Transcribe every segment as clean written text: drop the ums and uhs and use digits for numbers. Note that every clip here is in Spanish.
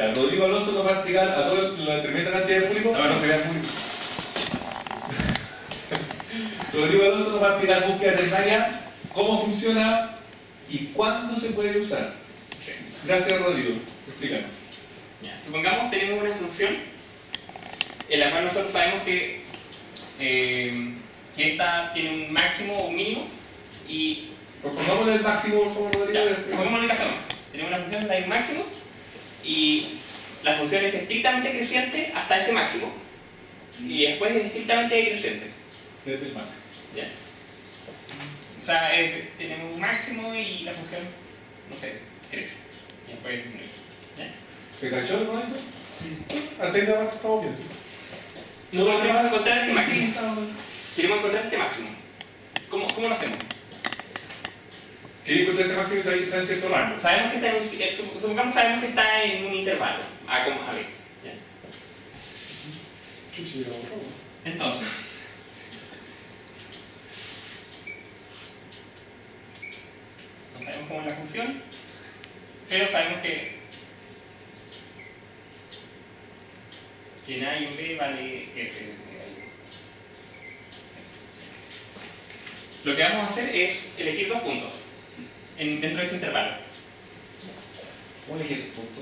Rodrigo Alonso nos va a explicar a toda la tremenda cantidad de público. No, no se vea público. Rodrigo Alonso nos va a explicar búsqueda ternaria, cómo funciona y cuándo se puede usar. Sí. Gracias, Rodrigo. Explícanos. Supongamos que tenemos una función en la cual nosotros sabemos que esta tiene un máximo o un mínimo y... Pongámosle el máximo, por favor, Rodrigo. Pongámosle el caso máximo. Tenemos una función donde hay un máximo y la función es estrictamente creciente hasta ese máximo y después es estrictamente decreciente. Desde el máximo. ¿Ya? O sea, tenemos un máximo y la función, no sé, crece. Y después disminuye. ¿Ya? ¿Se cachó con eso? Sí. Hasta esa parte estamos bien, sí. Nosotros queremos encontrar este máximo. Queremos encontrar este máximo. ¿Cómo lo hacemos? ¿Quieres encontrar ese máximo y saber que está en cierto rango? Sabemos que está supongamos sabemos que está en un intervalo. A ver. ¿Ya? Chuchi, Entonces, no sabemos cómo es la función, pero sabemos que en A y en B vale F. Lo que vamos a hacer es elegir dos puntos dentro de ese intervalo. ¿Cómo elegí ese punto?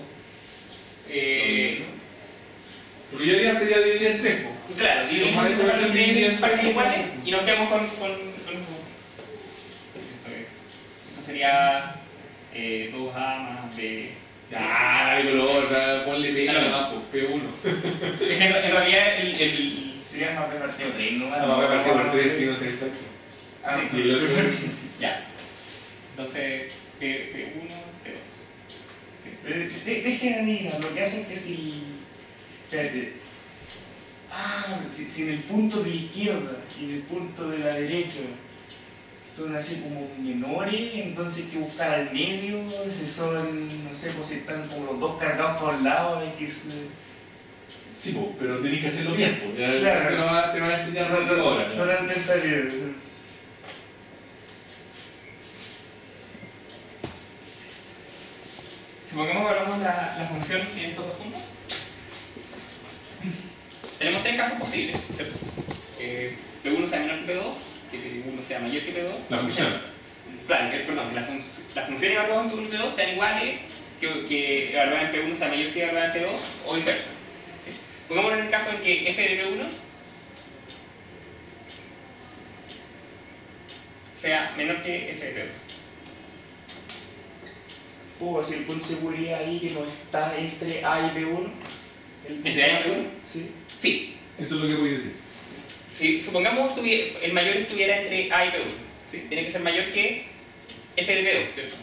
Lo que yo haría sería dividir en tres. Claro, dividimos el intervalo en partes iguales y nos quedamos con eso. Esto sería 2A más B. Ah, dale color, ponle P No. P1. Es que en realidad Sería más B partido 3, ¿no? Vamos a partir por 3, si no se efecto. Ah, Y el otro. ya. Entonces, P1, P2. Sí. Dejen de ir, lo que hacen es que si... Espérate. Si en el punto de la izquierda y en el punto de la derecha son así como menores, entonces hay que buscar al medio, si son, no sé, pues si están como los dos cargados por un lado, hay que... Sí, pero tenés que hacerlo bien, pues. Claro. Te va a enseñar No ahora. lo intentaré. Supongamos que evaluamos la función en estos dos puntos. Tenemos tres casos posibles, ¿cierto? Que P1 sea menor que P2, que P1 sea mayor que P2. La función. Claro, perdón, que las funciones evaluadas en P1 y P2 sean iguales, que evaluadas en P1 sea mayor que evaluadas en P2 o viceversa. ¿Sí? Pongámoslo en el caso en que f de P1 sea menor que f de P2. ¿Puedo decir con seguridad ahí que no está entre A y B1? ¿Entre A y B1? Sí. Sí. Eso es lo que voy a decir. Si supongamos el mayor estuviera entre A y P1, ¿sí? Tiene que ser mayor que f de P2, ¿cierto?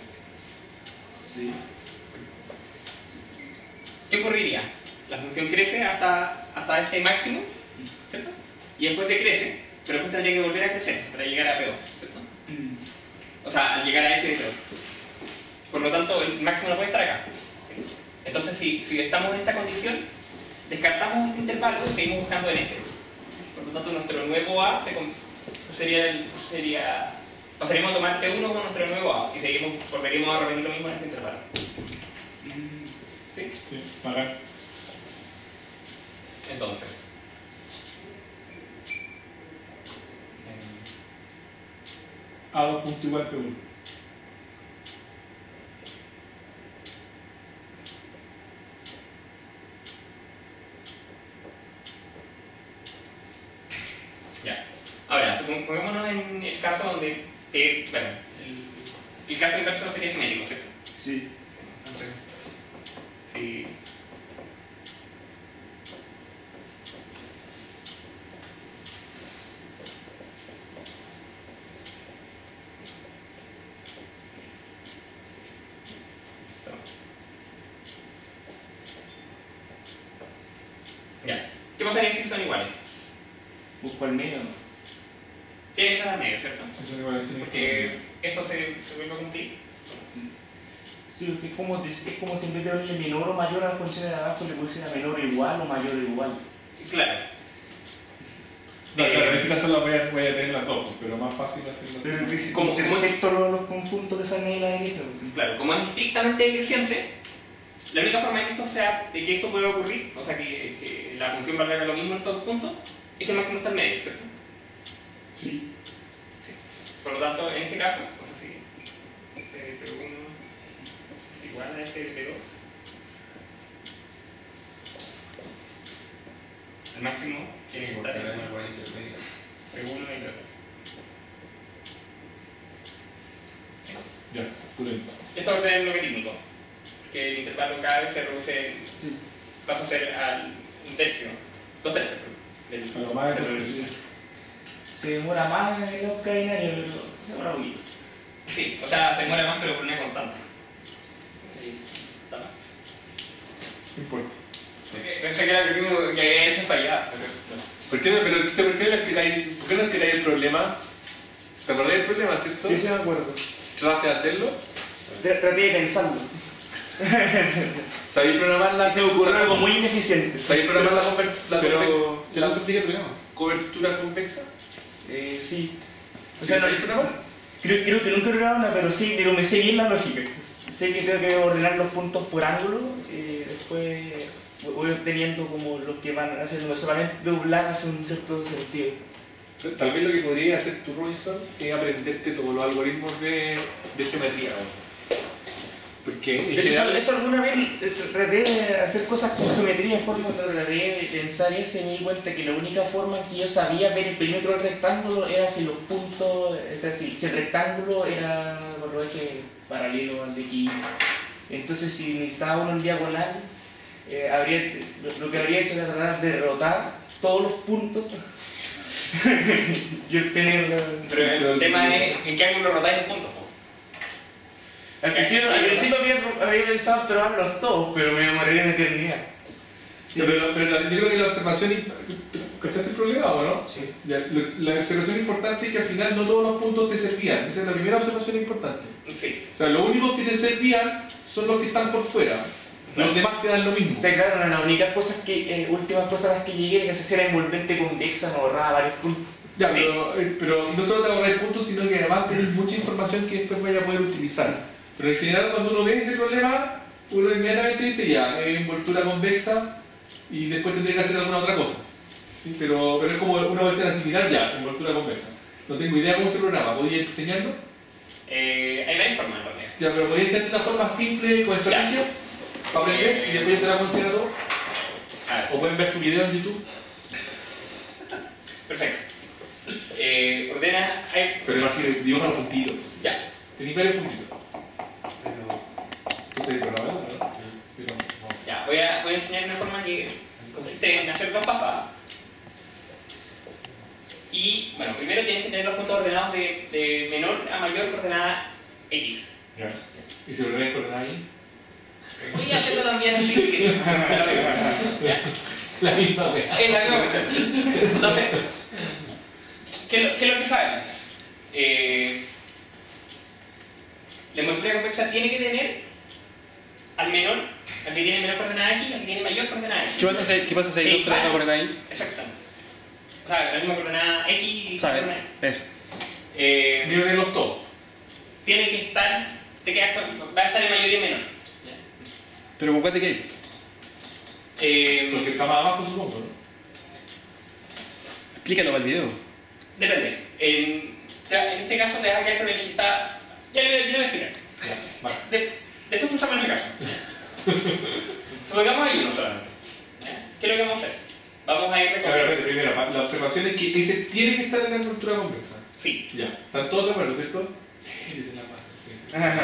Sí. ¿Qué ocurriría? La función crece hasta este máximo, ¿cierto? Y después decrece, pero después tendría que volver a crecer para llegar a P2, ¿cierto? O sea, al llegar a f de P2. Por lo tanto, el máximo no puede estar acá. ¿Sí? Entonces, si estamos en esta condición, descartamos este intervalo y seguimos buscando en este. Por lo tanto, nuestro nuevo A pasaríamos a tomar P1 como nuestro nuevo A y volveríamos a repetir lo mismo en este intervalo. ¿Sí? Sí, pagar. Entonces, A2 punto igual P1. ya. Ahora, pongámonos en el caso donde bueno, el caso inverso sería simétrico, ¿cierto? Sí. Entonces, si ya. ¿Qué pasaría si son iguales? Busco el medio, ¿no? Tiene que estar al medio, ¿cierto? Eso igual Porque esto se vuelve a cumplir. Sí, porque es como si en vez de darle menor o mayor a la función de abajo le pusiera menor o igual o mayor o igual. Claro. Claro, en ese caso la voy a tener las dos, pero más fácil hacerlo así. Pero como intersecto los conjuntos que salen ahí a la derecha. Claro, como es estrictamente decreciente, La única forma de que esto pueda ocurrir, o sea, que la función valga lo mismo en estos puntos, es que el máximo está en medio, ¿cierto? Sí. Por lo tanto, en este caso, o sea, si P1 es igual a este P2, el máximo tiene que estar en P1 y P2. Ya, pudimos. Esto es logarítmico, porque el intervalo cada vez se reduce, Sí. pasa a ser al 1/3, 2/3 del A lo más del- sí. Se demora más en el lógica binaria, pero se demora un poquito. Sí, o sea, se muere más, pero por una constante. Ahí está mal. No importa. Pensé que era el mismo que había hecho fallada, pero no. ¿Por qué no explicáis el problema? ¿Te acordás del problema, cierto? Yo sí me acuerdo. ¿Trataste de hacerlo? Traté de pensarlo. ¿Sabéis programar la, Y se me ocurrió algo muy ineficiente. ¿sabéis programar Pero, ¿qué no se explica el problema? cobertura convexa? Sí. O ¿Sí sea, no, sabéis programar? creo que nunca he programado una, pero sí, pero me sé bien la lógica. Sé que tengo que ordenar los puntos por ángulo, después voy obteniendo como los que van haciendo solamente doblar hace un cierto sentido. Tal vez lo que podría hacer tú, Robinson, es aprenderte todos los algoritmos de geometría. ¿no? Porque en De hecho, general, eso alguna vez traté de hacer cosas con geometría de forma cuando traté de pensar eso y me di cuenta que la única forma en que yo sabía ver el perímetro del rectángulo era si los puntos, o sea, si el rectángulo era por lo eje paralelo al de aquí. Entonces, si necesitaba uno en diagonal, lo que habría hecho era tratar de rotar todos los puntos y obtener. Pero el tema es en qué ángulo rotáis los puntos. Al principio había pensado en probarlos todos, pero me demoraría una eternidad. Sí, pero yo creo que la observación. ¿Cachaste el problema o no? Sí. Ya, la observación importante es que al final no todos los puntos te servían. Esa es la primera observación importante. Sí. O sea, los únicos que te servían son los que están por fuera. Claro. Los demás te dan lo mismo. O sea, claro, una de las únicas cosas últimas cosas a las que llegué era que se hiciera envolvente convexa, me ahorraba varios puntos. Ya, Sí. pero no solo te ahorras puntos, sino que además tenés mucha información que después vaya a poder utilizar. Pero en general, cuando uno ve ese problema, uno inmediatamente dice ya, es envoltura convexa y después tendría que hacer alguna otra cosa. ¿Sí? Pero es como una cuestión a similar ya, envoltura convexa. No tengo idea cómo se programa, ¿podrías enseñarlo? Hay varias formas en realidad. Ya, pero podrías hacer una forma simple con estrategia para aprender y después ya será considerado. A ver, O pueden ver tu video en YouTube. perfecto. Ordena. Pero imagínate, dibuja los puntitos. Ya. Tenéis varios puntitos. Pero, Entonces, programador, ¿no? Pero, Ya, voy a enseñar una forma que consiste en hacer dos pasadas. Y, bueno, primero tienes que tener los puntos ordenados de menor a mayor coordenada X. ya. ¿Y si volvéis a coordenar ahí? Voy a hacerlo también así que ya. La misma wea. Es la misma cuestión. Entonces, ¿qué es lo que sabemos? La envoltura convexa tiene que tener al que tiene menor coordenada X y al que tiene mayor coordenada X. ¿qué pasa si hay dos coordenadas por ahí? Exactamente. O sea, la misma coordenada X y ¿Sabes? coordenada Eso. Tiene que los todos. tiene que estar, va a estar en mayoría menor. Pero ¿con cuál te quedas? Porque está más abajo, supongo, ¿no? Explícalo para el video. Depende. En este caso te vas a quedar con el que está. Ya lo voy a explicar. Ya, vale. Después pulsamos en ese caso. Supongamos ahí uno solamente. ¿Ya? ¿Qué es lo que vamos a hacer? Vamos a ir A ver, recorriendo. primero, la observación es que ese tiene que estar en la envoltura convexa. Sí. Ya. ¿Están todos de acuerdo, cierto? Sí, dicen la pasta, sí. Bacán,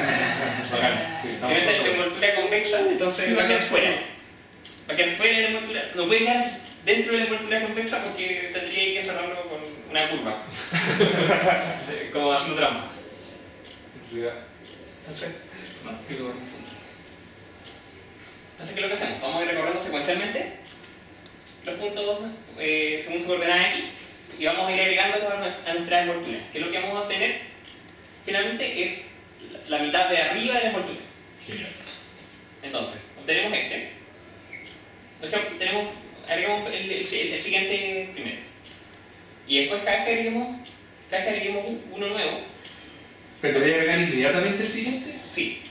sí, Si no estamos está en la todos. envoltura convexa, entonces va a quedar fuera. Va a quedar fuera de la envoltura. No puede quedar dentro de la envoltura convexa porque tendría que cerrarlo con una curva. Como haciendo trampa. Entonces, ya. Entonces, no, tengo que borrar un punto. Entonces, ¿qué es lo que hacemos? Vamos a ir recorriendo secuencialmente los puntos según su coordenada X y vamos a ir agregándolos a nuestra envoltura. Que lo que vamos a obtener finalmente es la mitad de arriba de la envoltura. Genial. Entonces, obtenemos este. O sea, agregamos el siguiente primero. Y después cada vez que agreguemos uno nuevo, ¿Pero te voy a agregar inmediatamente el siguiente? sí.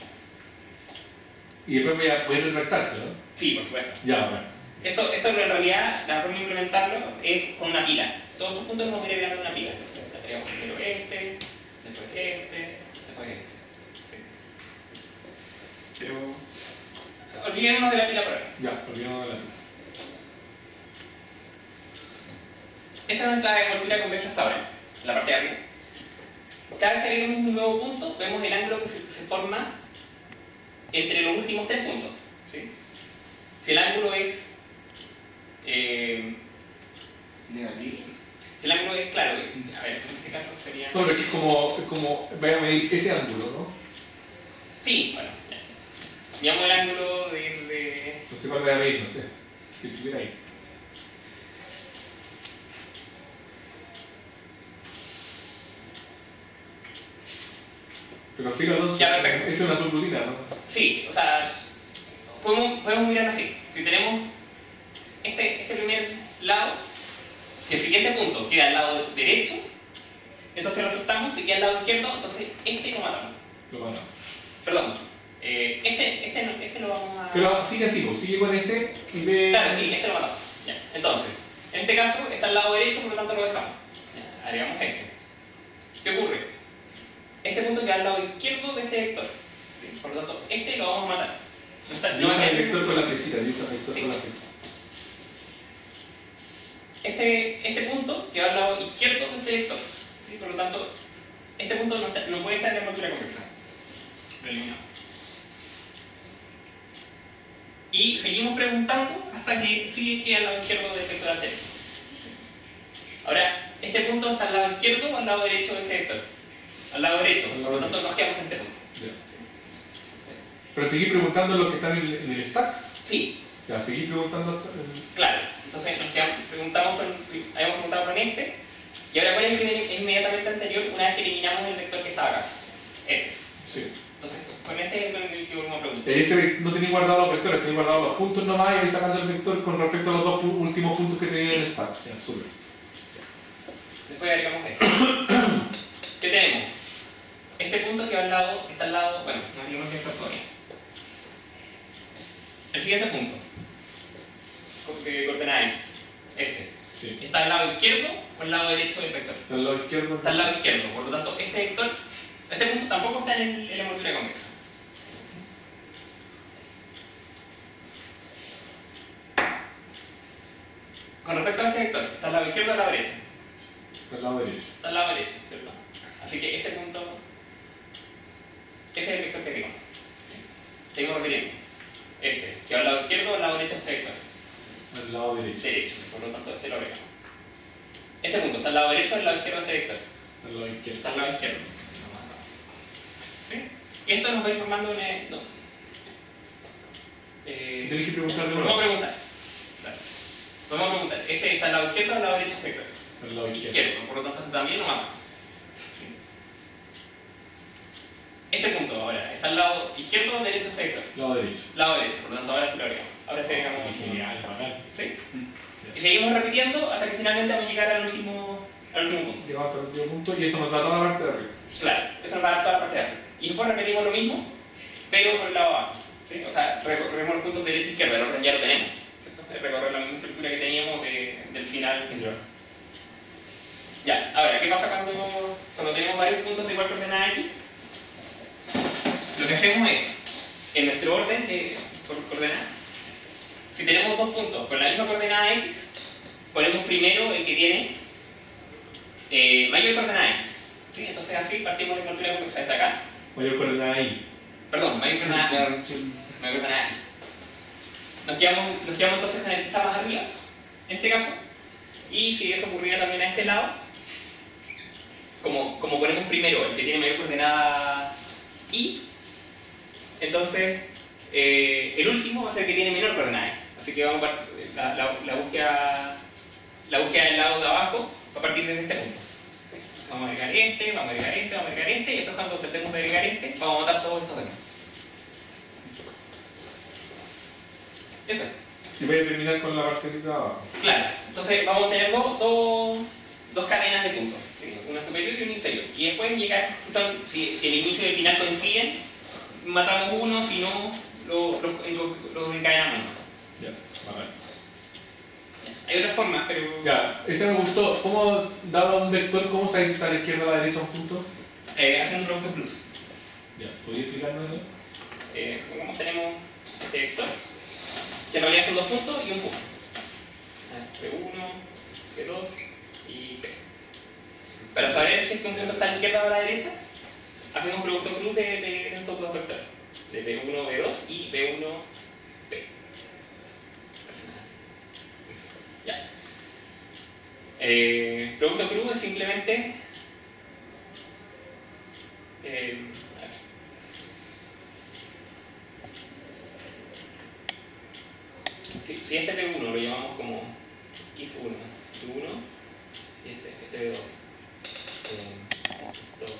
Y después voy a poder retractarte, ¿no? Sí, por supuesto. Ya, bueno. Esto en realidad, la forma de implementarlo es con una pila. Todos estos puntos los vamos a ir agregando en una pila. Entonces, agregamos primero después después este. Sí. Pero olvidémonos de la pila por ahora. Ya, olvidemos de la pila. Esta es nuestra envoltura convexa hasta ahora, la parte de arriba. Cada vez que agregamos un nuevo punto, vemos el ángulo que se forma entre los últimos 3 puntos. ¿Sí? Si el ángulo es Negativo. si el ángulo es claro, a ver, en este caso sería. No, pero es como voy a medir ese ángulo, ¿no? Sí, bueno, ya. Miramos el ángulo desde. No sé cuál voy a medir, no sé. Que estuviera ahí. Pero fíjate, entonces, Ya, perfecto. es una subrutina, ¿no? Sí, o sea, podemos mirarlo así. Si tenemos este primer lado, que el siguiente punto queda al lado derecho, entonces lo aceptamos. Si queda al lado izquierdo, entonces este lo matamos. Lo matamos. Perdón, este lo vamos a. Pero sigue así, pues, sigue con ese y ve. Claro, sí, este lo matamos. Ya. Entonces, en este caso está al lado derecho, por lo tanto lo dejamos. Ya. Agregamos este. ¿Qué ocurre? Este punto queda al lado izquierdo de este vector. ¿Sí? Por lo tanto, este lo vamos a matar. Dibuja el vector con la flechita, dibuja el vector Sí. con la flechita. Este punto queda al lado izquierdo de este vector. ¿Sí? Por lo tanto, este punto no puede estar en la envoltura convexa. Lo eliminamos. Y seguimos preguntando hasta que sigue queda al lado izquierdo del vector anterior. Ahora, ¿este punto está al lado izquierdo o al lado derecho de este vector? Al lado derecho, por lo tanto nos quedamos en este punto. Ya. Pero seguir preguntando los que están en el stack. Sí, Ya, seguir preguntando. claro. Entonces nos quedamos, habíamos preguntado con este. Y ahora, ¿cuál es el que viene inmediatamente anterior una vez que eliminamos el vector que estaba acá? Este. Sí. Entonces, con este es el que volvemos a preguntar. Ese no tenía guardado los vectores, tenía guardado los puntos nomás y vais sacando el vector con respecto a los dos últimos puntos que tenía en el stack. Ya, súper. Después agregamos este. ¿Qué tenemos? Este punto que va está al lado, bueno, no digamos el vector todavía. El siguiente punto, que coordenada X, este, Sí. ¿está al lado izquierdo o al lado derecho del vector? Está al lado izquierdo. Está al lado izquierdo, por lo tanto, este vector, este punto tampoco está en la envoltura convexa. Con respecto a este vector, ¿está al lado izquierdo o al lado derecho? Está al lado derecho. Está al lado derecho, ¿cierto? Así que este punto, ese es el vector que tengo. Seguimos repitiendo. Este, que va al lado izquierdo o al lado derecho de este vector. Al lado derecho. Derecho, por lo tanto este lo agregamos. Este punto está al lado derecho o al lado izquierdo de este vector. Al lado izquierdo. Está al lado izquierdo. ¿Sí? Y esto nos va informando en el. No. Tienes que preguntarle Vamos a uno. preguntar. Dale. Vamos a preguntar. ¿Este está al lado izquierdo o al lado derecho de este vector? Al lado izquierdo. Izquierdo, por lo tanto este también lo mata. Este punto ahora, ¿está al lado izquierdo o derecho de este vector? Lado derecho. Lado derecho, por lo tanto ahora sí lo agregamos. Ahora sí agregamos. Genial, bacán. ¿Sí? Y seguimos repitiendo hasta que finalmente vamos a llegar al último punto. Llegamos hasta el último punto y eso nos da toda la parte de arriba. Claro, eso nos va a dar toda la parte de arriba. Y después repetimos lo mismo, pero por el lado abajo. ¿Sí? O sea, recorremos los puntos derecha e izquierda, el orden ya lo tenemos. ¿Cierto? Recorrer la misma estructura que teníamos del final. Ya, ahora, ¿qué pasa cuando tenemos varios puntos de igual coordenada X? Lo que hacemos es, en nuestro orden de coordenadas, si tenemos dos puntos con la misma coordenada X, ponemos primero el que tiene mayor coordenada X. ¿Sí? Entonces así partimos de envoltura convexa desde acá. Mayor coordenada ahí. Perdón, mayor coordenada Y. Nos quedamos entonces con el que está más arriba, en este caso. Y si eso ocurría también a este lado, como ponemos primero el que tiene mayor coordenada Y, entonces el último va a ser el que tiene menor coordenada Y. Así que vamos a la búsqueda del lado de abajo va a partir desde este punto. ¿Sí? Entonces vamos a agregar este, vamos a agregar este, vamos a agregar este, y después cuando tratemos de agregar este, vamos a matar todos estos demás. Eso es. Y voy a terminar con la parte de abajo. Claro, entonces vamos a tener dos cadenas de puntos, ¿sí? Una superior y una inferior. Y después llegar, si el inicio y el final coinciden, matamos uno, si no, lo encadenamos. Ya, vale. Hay otras formas, pero Ya, ese me gustó. ¿Cómo, dado un vector, cómo sabes si está a la izquierda o a la derecha un punto? hacen un producto plus. Ya, ¿podrías explicarnos eso? Como tenemos este vector, que en realidad son 2 puntos y un punto. P1, P2 y P. Para saber si es que un punto está a la izquierda o a la derecha, hacemos un producto cruz de estos dos vectores, de B1, B2 y B1, P. Ya. Producto cruz es simplemente a ver. Si este P1 lo llamamos como X1, Y1 y este B2, 2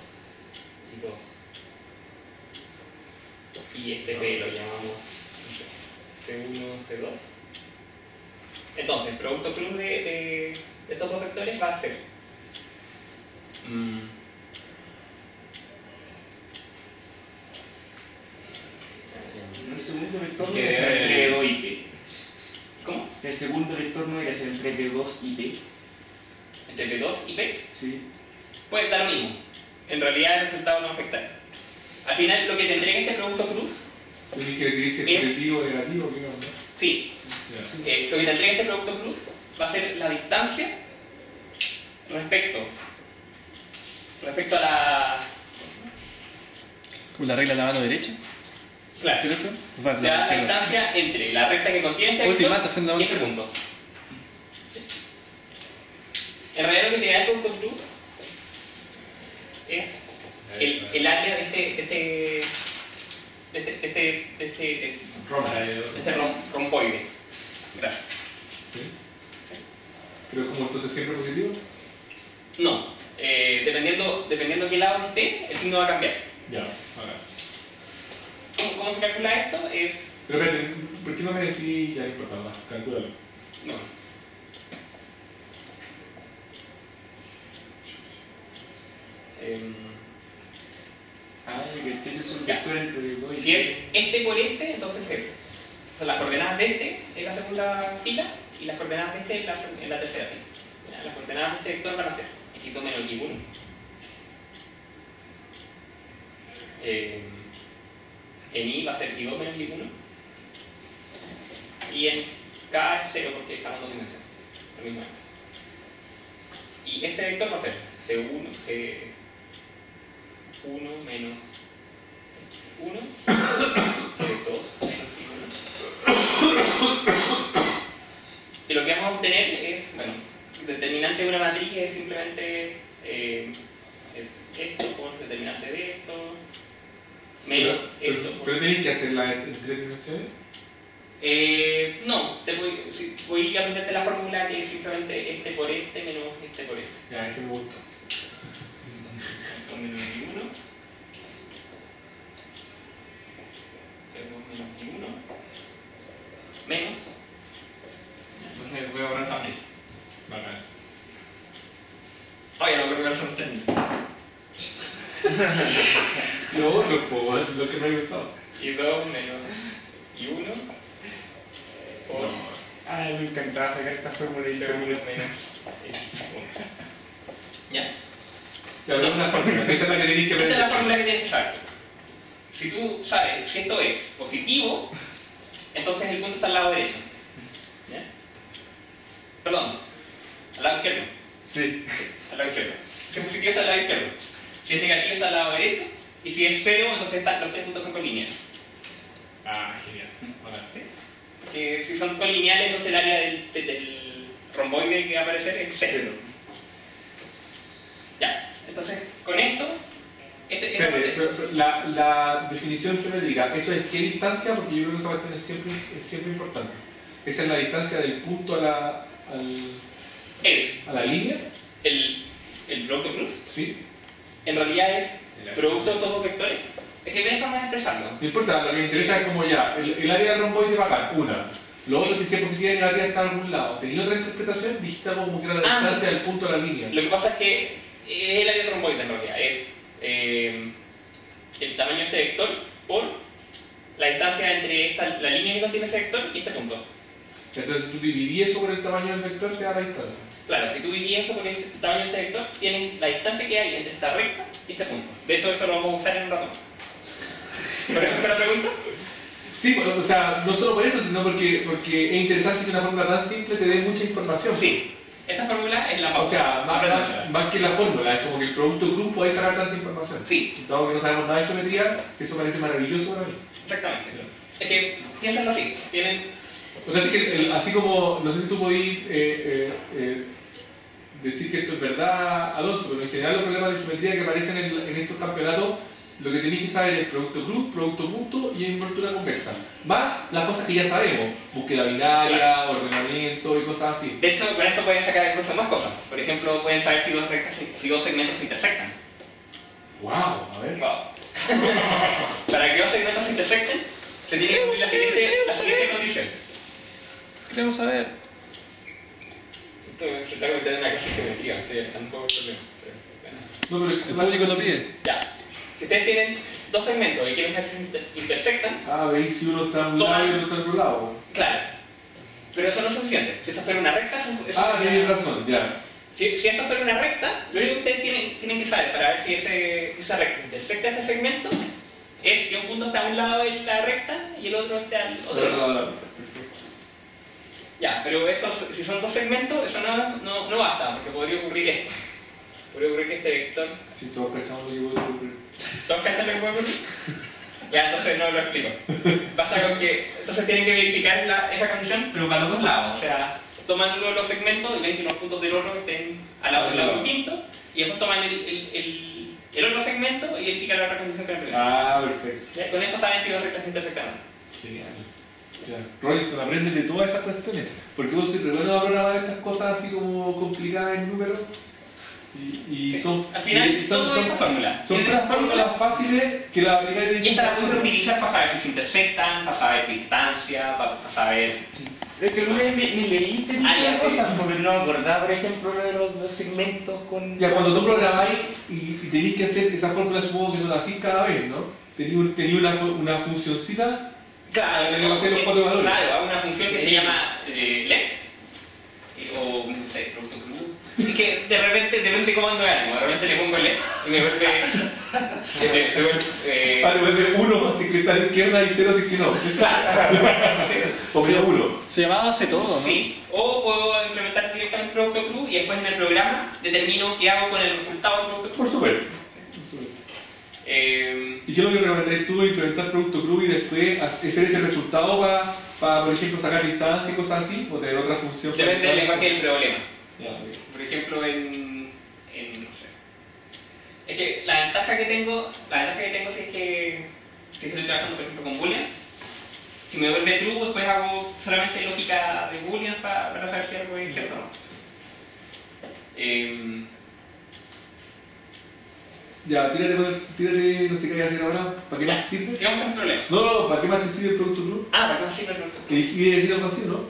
y 2, y este P lo llamamos C1, C2. Entonces, el producto cruz de estos dos vectores va a ser El segundo vector no Que debe ser entre B2 y P. ¿cómo? El segundo vector no debe ser entre B2 y P. Entre P2 y P. Sí. Pues da lo mismo. En realidad el resultado no va a afectar. Al final lo que te entrega este producto cruz, Tienes que decidir si es positivo o negativo, ¿qué no? sí, Ya. lo que te entrega este producto cruz va a ser la distancia respecto a la... Como la regla de la mano derecha, Claro, ¿cierto? te da la distancia entre la recta que contiene este Uy, te vector matas en la y mano este izquierda. punto. En realidad lo que te da el producto cruz es el área de este romboide. Gracias. ¿Sí? ¿Pero es como entonces siempre positivo? No, dependiendo qué lado esté, el signo va a cambiar. Ya, a ver. ¿Cómo se calcula esto? Es... Pero espérate, ¿por qué no me decís? Ya no importa, más, calcúlalo. No. Que ese es un Ya. vector entre B2 y Si es P. este por este, entonces es... O sea, las coordenadas de este en la segunda fila y las coordenadas de este en la tercera fila. ¿Ya? Las coordenadas de este vector van a ser X2 menos X1. En Y va a ser Y2 menos Y1. Y en K es 0 porque estamos en dos dimensiones. Lo mismo es. Y este vector va a ser C1 menos X1, C2 menos Y1. Y lo que vamos a obtener es, bueno, determinante de una matriz es simplemente es esto por determinante de esto menos esto. Pero tenéis que hacerla en 3 dimensiones. No, voy a aprenderte la fórmula que es simplemente este por este menos este por este. Ya, ese me gusta. Menos Y1, C2 menos Y1, menos. Entonces voy a borrar también. Bacán. Ay, no creo que son términos. Lo otro, pues, lo que no he usado. Y 2 menos Y1 por Ay, me encantaba sacar esta fórmula y C1 menos X1. ¿Ya? Ya, pero una fórmula, esa es la que tenéis que Esta es ver. la fórmula que tienes que saber. Si tú sabes que esto es positivo, entonces el punto está al lado derecho. ¿Ya? Perdón, al lado izquierdo. Sí. Al lado izquierdo. Si es positivo está al lado izquierdo. Si es negativo está al lado derecho. Y si es 0, entonces los tres puntos son colineales. Ah, genial. Bacán. ¿Sí? Porque si son colineales, entonces el área del romboide que va a aparecer es 0. Ya, entonces con esto, Espérate, pero la definición geométrica, ¿eso es qué distancia? Porque yo creo que esa cuestión es siempre importante. ¿Esa es la distancia del punto a es la línea? el producto cruz. ¿Sí? En realidad es producto de todos los vectores. Es que hay formas de expresarlo. No importa, lo que me interesa es como ya, el área del romboide bacán, una. Lo otro que sea positiva y negativa está en algún lado. ¿Tenía otra interpretación? Dijiste algo como que era la distancia del punto a la línea. Lo que pasa es que es el área del romboide en realidad. Es el tamaño de este vector por la distancia entre la línea que contiene ese vector y este punto. Entonces, si tú dividís eso por el tamaño del vector, te da la distancia. Claro, si tú divides eso por el tamaño de este vector, tienes la distancia que hay entre esta recta y este punto. De hecho, eso lo vamos a usar en un rato. ¿Por eso fue la pregunta? Sí, o sea, no solo por eso, sino porque es interesante que una fórmula tan simple te dé mucha información. Sí, esta fórmula es la O pausa. sea, más que la fórmula, es como que el producto cruz puede sacar tanta información. Sí. Dado que no sabemos nada de geometría, eso parece maravilloso para mí. Exactamente. Es que, piénsalo así, tienen... O sea, es que así como, no sé si tú podís decir que esto es verdad, Alonso, pero en general los problemas de geometría que aparecen en estos campeonatos, lo que tenéis que saber es producto cruz, producto punto y envoltura convexa. Más las cosas que ya sabemos, búsqueda binaria, Claro. ordenamiento y cosas así. De hecho, con esto pueden sacar incluso más cosas. Por ejemplo, pueden saber si dos segmentos se intersectan. ¡Wow! A ver. Wow. Para que dos segmentos se intersecten, se tiene que cumplir la siguiente condición. Queremos saber. Esto se está convirtiendo en una clase de geometría, estoy alejando un poco el problema. No, pero El público lo pide. Ya. Si ustedes tienen dos segmentos y quieren saber si se intersectan, veis si uno está en un lado y otro está en otro lado. claro. Pero eso no es suficiente. Si esto fuera una recta, Tienes razón, ya. Si esto fuera una recta, lo único que ustedes tienen que saber para ver si esa recta intersecta este segmento es que un punto está a un lado de la recta y el otro está al otro lado. Perfecto. Ya, pero si son dos segmentos, eso no basta, porque podría ocurrir esto. Podría ocurrir que este vector... Si todos pensamos lo que puede ocurrir. ¿Todos cachan lo que puede ocurrir? Ya, entonces no lo explico. Basta con que... Entonces tienen que verificar esa condición, pero para los dos lados. O sea, toman uno de los segmentos y ven que los puntos del otro estén al lado distinto, y después toman el otro segmento y verifican la otra condición con el primero. Perfecto. ¿Ya? Con eso saben si dos rectas se intersectan. Genial. Robinson, aprende de todas esas cuestiones. Porque vos siempre bueno a programar estas cosas así como complicadas en números. Y son. Al final, son fórmulas. Son tres fórmulas fáciles que las aplicáis. Y estas las puedes utilizar para saber si se intersectan, para saber distancia, para saber. Es que alguna vez me leí ya, cosas, porque no me acordaba, por ejemplo, de los segmentos con... Ya, cuando tú programáis y tenéis que hacer esa fórmula, supongo que no la hacís cada vez, ¿no? Tenéis una funcioncita. Claro, que va a ser los cuatro valores. Claro, hay una función que se llama left, o no sé, producto cruz. Y que de repente, depende de cómo ando de ánimo, de repente le pongo left y me vuelve. Vale, vuelve 1 si que está a la izquierda y 0 si que no. Claro. O menos 1. Se llamaba hace todo, ¿no? Sí, o puedo implementar directamente el producto cruz y después en el programa determino qué hago con el resultado del producto cruz. Por supuesto. ¿Y qué es lo que recomendarías tú de implementar producto cruz y después hacer ese resultado para, por ejemplo, sacar distancia y cosas así? ¿O tener otra función? Depende del lenguaje del problema. Ya, okay. Por ejemplo, no sé. Es que la ventaja que tengo si es que estoy trabajando, por ejemplo, con booleans, si me vuelve true, después hago solamente lógica de booleans para saber si algo es cierto o no. Ya, tírate, no sé qué voy a hacer ahora. ¿Para qué más te sirve? Sigamos con el problema. No, ¿para qué más te sirve el producto cruz? ¿Para qué más sirve el producto cruz? ¿Quieres decir algo así, no?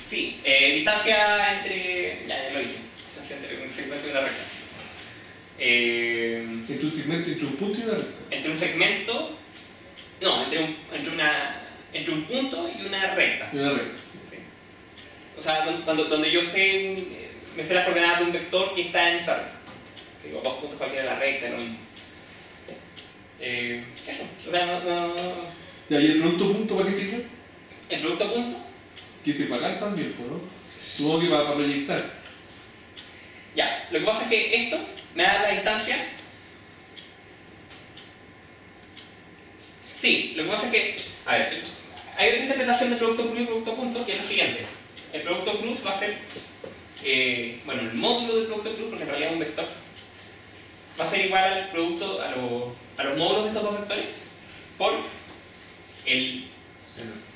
Sí, distancia entre... Ya lo dije. Distancia entre un segmento y una recta. Entre un segmento, entre un punto y una recta. Entre un segmento... No, entre un punto y una recta. Y una recta. Sí. O sea, donde yo me sé las coordenadas de un vector que está en esa recta. Digo, 2 puntos cualquiera de la recta, lo mismo. Eso. O sea, no... Ya, ¿y el producto punto para qué sirve? El producto punto. Que se pagan también, ¿no? Supongo que para proyectar. Ya, lo que pasa es que esto me da la distancia. Sí, lo que pasa es que, a ver, hay otra interpretación de producto cruz y producto punto que es lo siguiente. El producto cruz va a ser, bueno, el módulo del producto cruz, porque en realidad es un vector, va a ser igual al producto, a los módulos de estos dos vectores, por el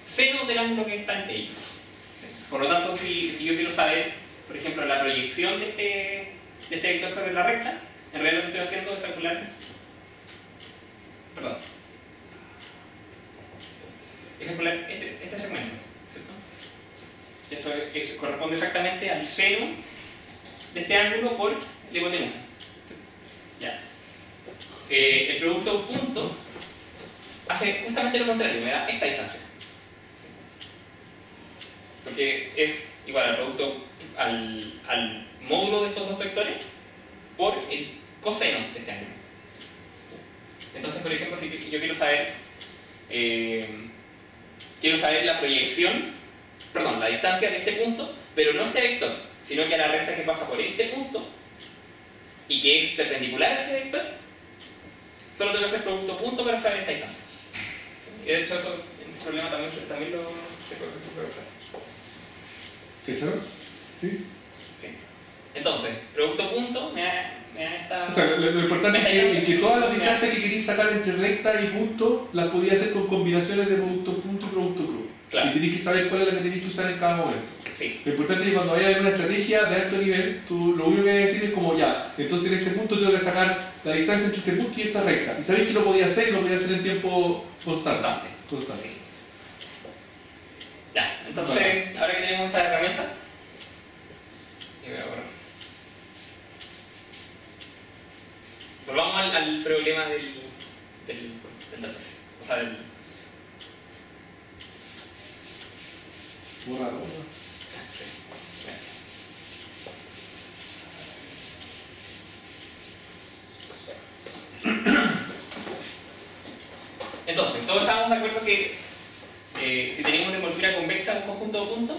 seno del ángulo que está entre ellos. Por lo tanto, si yo quiero saber, por ejemplo, la proyección de este vector sobre la recta, en realidad lo que estoy haciendo es calcular... Perdón. Es calcular este segmento, ¿cierto? Esto corresponde exactamente al seno de este ángulo por la hipotenusa. Ya. El producto punto hace justamente lo contrario, me da esta distancia. Porque es igual al producto, al módulo de estos dos vectores por el coseno de este ángulo. Entonces, por ejemplo, si yo quiero saber la proyección, perdón, la distancia de este punto, pero no este vector, sino que a la recta que pasa por este punto y que es perpendicular a este vector, solo tengo que hacer producto punto para saber esta distancia. Y de hecho eso, en este problema también lo se puede usar. ¿Sí, sabes? Sí. Sí. Entonces, producto punto me da esta... O sea, lo importante es que todas las distancias que queréis sacar entre recta y punto las podías hacer con combinaciones de producto punto y producto cruz. Claro. Y tenéis que saber cuál es la que tenéis que usar en cada momento. Sí. Lo importante es que cuando vayas a ver una estrategia de alto nivel, tú lo único que vas a decir es como ya, entonces en este punto tengo que sacar la distancia entre este punto y esta recta. Y sabéis que lo podía hacer y lo podía hacer en tiempo constante. Sí. Ya, entonces, ahora que tenemos esta herramienta, y voy a borrar. Volvamos al problema del trapecio. O sea, del... Borrado. Sí. Entonces, todos estábamos de acuerdo que si tenemos una envoltura convexa en un conjunto de puntos,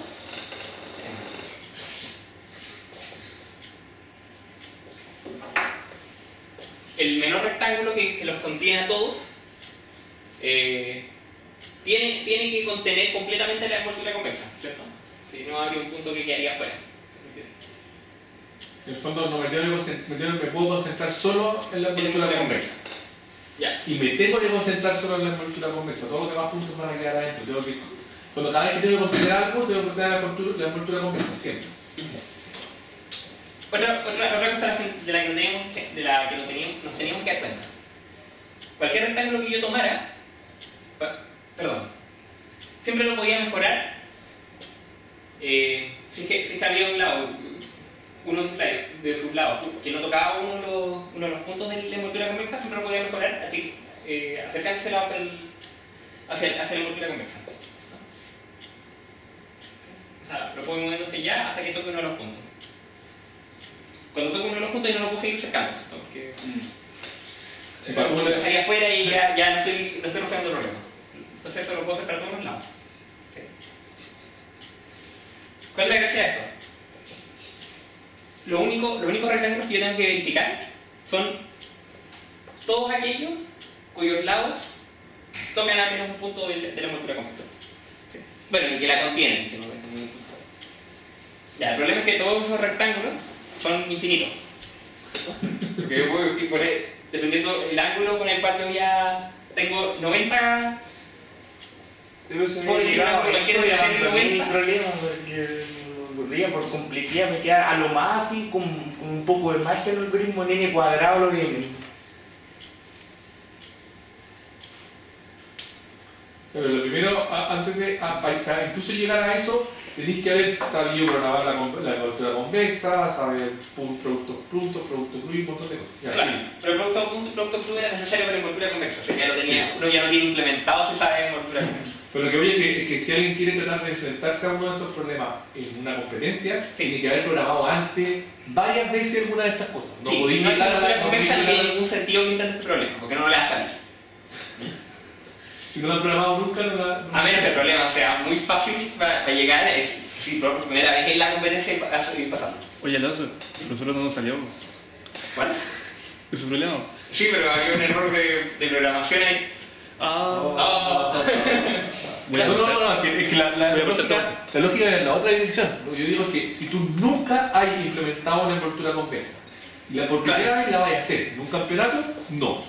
el menor rectángulo que los contiene a todos tiene que contener completamente la envoltura convexa, ¿cierto? Si no, habría un punto que quedaría fuera. En el fondo me puedo concentrar solo en la envoltura convexa. Ya. Y me tengo que concentrar solo en la envoltura convexa. Todos los demás puntos van a quedar adentro. Cuando cada vez que tengo que contener algo, tengo que contener la envoltura convexa siempre. Otra cosa de la que nos teníamos que dar cuenta. Cualquier rectángulo que yo tomara, siempre lo podía mejorar si es que había uno de sus lados que no tocaba uno de los puntos de la envoltura convexa, siempre lo podía mejorar acercándoselo hacia la envoltura convexa. O sea, lo puedo ir moviéndose ya hasta que toque uno de los puntos. Cuando toco uno de los puntos ya no lo puedo seguir cercándose, porque lo dejaría afuera y ya no estoy resolviendo el problema. Entonces eso lo puedo hacer para todos los lados. ¿Sí? ¿Cuál es la gracia de esto? Los únicos rectángulos que yo tengo que verificar son todos aquellos cuyos lados tocan al menos un punto de la envoltura convexa. ¿Sí? Bueno, y que la contienen, que no dejan ningún punto. Ya, el problema es que todos esos rectángulos son infinitos. Porque yo puedo poner, dependiendo del ángulo con el cual yo ya tengo 90. Por mi problema, porque por complejidad me queda a lo más así con un poco de magia el algoritmo en n cuadrado lo que Pero lo primero, antes de para incluso llegar a eso, tenéis que haber sabido programar la envoltura convexa, saber productos cruz y un montón de cosas. Ya, Claro, sí. pero el producto cruz era necesario para envoltura convexa, o sea, uno ya lo tiene implementado si sabe envoltura convexa. Pero lo que voy es que si alguien quiere tratar de enfrentarse a uno de estos problemas en una competencia, tiene que haber programado antes varias veces alguna de estas cosas. No Sí, podéis si no llegar a envoltura la convexa no tiene ningún sentido que intente este problema, porque no le va a salir. Si no lo han programado nunca, no la. A menos que el problema sea muy fácil para llegar, si por primera vez en la competencia ir pasando. Oye, Alonso, el profesor no nos salió. ¿Cuál? ¿Es un problema? Sí, pero había un error de programación ahí. Voy a No, cortar. es que la lógica es en la otra dirección. Lo que yo digo es que si tú nunca has implementado una envoltura convexa y por primera vez la vas a hacer en un campeonato, no.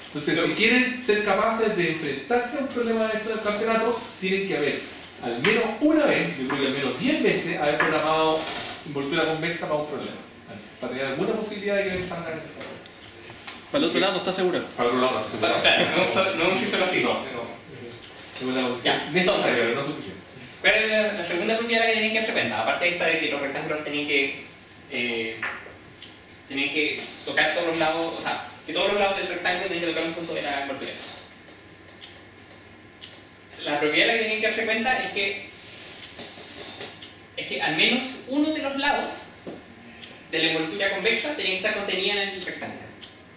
Entonces, si quieren ser capaces de enfrentarse a un problema de estos del campeonato, tienen que haber al menos una vez, yo creo que al menos 10 veces, haber programado envoltura convexa para un problema. Para tener alguna posibilidad de que les salga este problema. Para el otro lado no está seguro. Para el otro lado no está seguro. Claro, no hemos hizo así. Es una condición Ya, necesaria, entonces, pero no suficiente. ¿Cuál es la segunda propiedad que tienen que darse cuenta? Aparte de esta de que los rectángulos tienen que tocar todos los lados, o sea, que todos los lados del rectángulo tienen que tocar un punto de la envoltura. la propiedad de la que tienen que darse cuenta es que al menos uno de los lados de la envoltura convexa tiene que estar contenida en el rectángulo,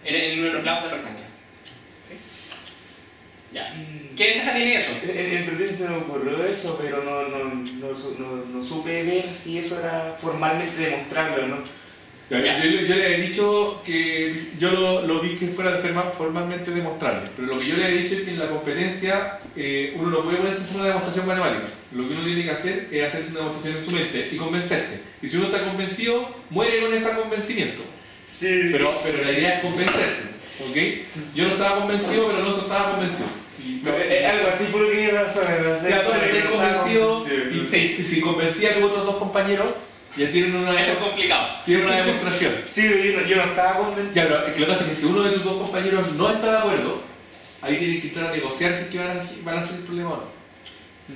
en uno de los lados del rectángulo. ¿Sí? Ya. ¿Qué ventaja tiene eso? En el tesis se me ocurrió eso, pero no supe ver si eso era formalmente demostrable o no. Yo le he dicho que yo lo vi que fuera formalmente demostrable, pero lo que yo le he dicho es que en la competencia uno no puede ponerse a hacer una demostración matemática. Lo que uno tiene que hacer es hacerse una demostración en su mente y convencerse. Y si uno está convencido, muere con ese convencimiento. Sí. Pero la idea es convencerse, ¿ok? Yo no estaba convencido, pero Alonso estaba convencido. Algo así por lo que iba a hacer. Claro, pero estoy convencido y si convencía a los otros dos compañeros, ya tienen una, Eso es complicado. tienen una demostración. Sí, yo no estaba convencido. Ya, pero lo que pasa es que si uno de tus dos compañeros no está de acuerdo, ahí tienen que entrar a negociar si es que van a ser el problema o no.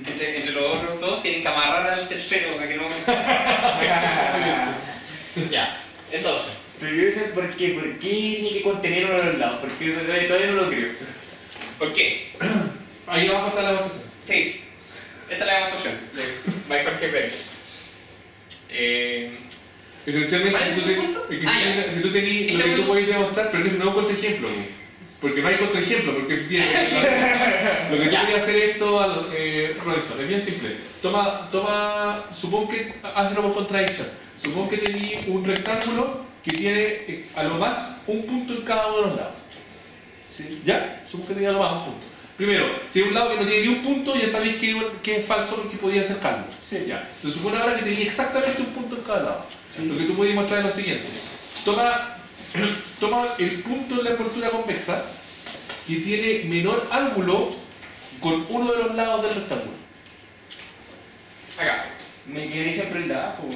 Entre los otros dos tienen que amarrar al tercero para que no... Ya, entonces. Pero yo sé por qué tiene que contener uno de los lados, porque todavía no lo creo. ¿Por qué? Ahí abajo está la demostración. Sí, esta es la demostración de Michael G. Pérez. Esencialmente, ¿Cuál es tu punto? si tú tenías lo que tú podías demostrar, pero que ese no es un contraejemplo, porque no hay contraejemplo, porque es bien. Lo que tú querías hacer esto, Robinson, es bien simple. Supón que, hazlo por contradicción. Supón que tenías un rectángulo que tiene a lo más un punto en cada uno de los lados. Sí. ¿Ya? Supón que tenía a lo más un punto. Primero, si hay un lado que no tiene ni un punto, ya sabéis que es falso y que podía acercarlo. Sí. Ya. Entonces supone ahora que tenía exactamente un punto en cada lado. Sí. Lo que tú puedes mostrar es lo siguiente. Toma el punto de la envoltura convexa que tiene menor ángulo con uno de los lados del rectángulo. Acá. Me quedé siempre el de abajo.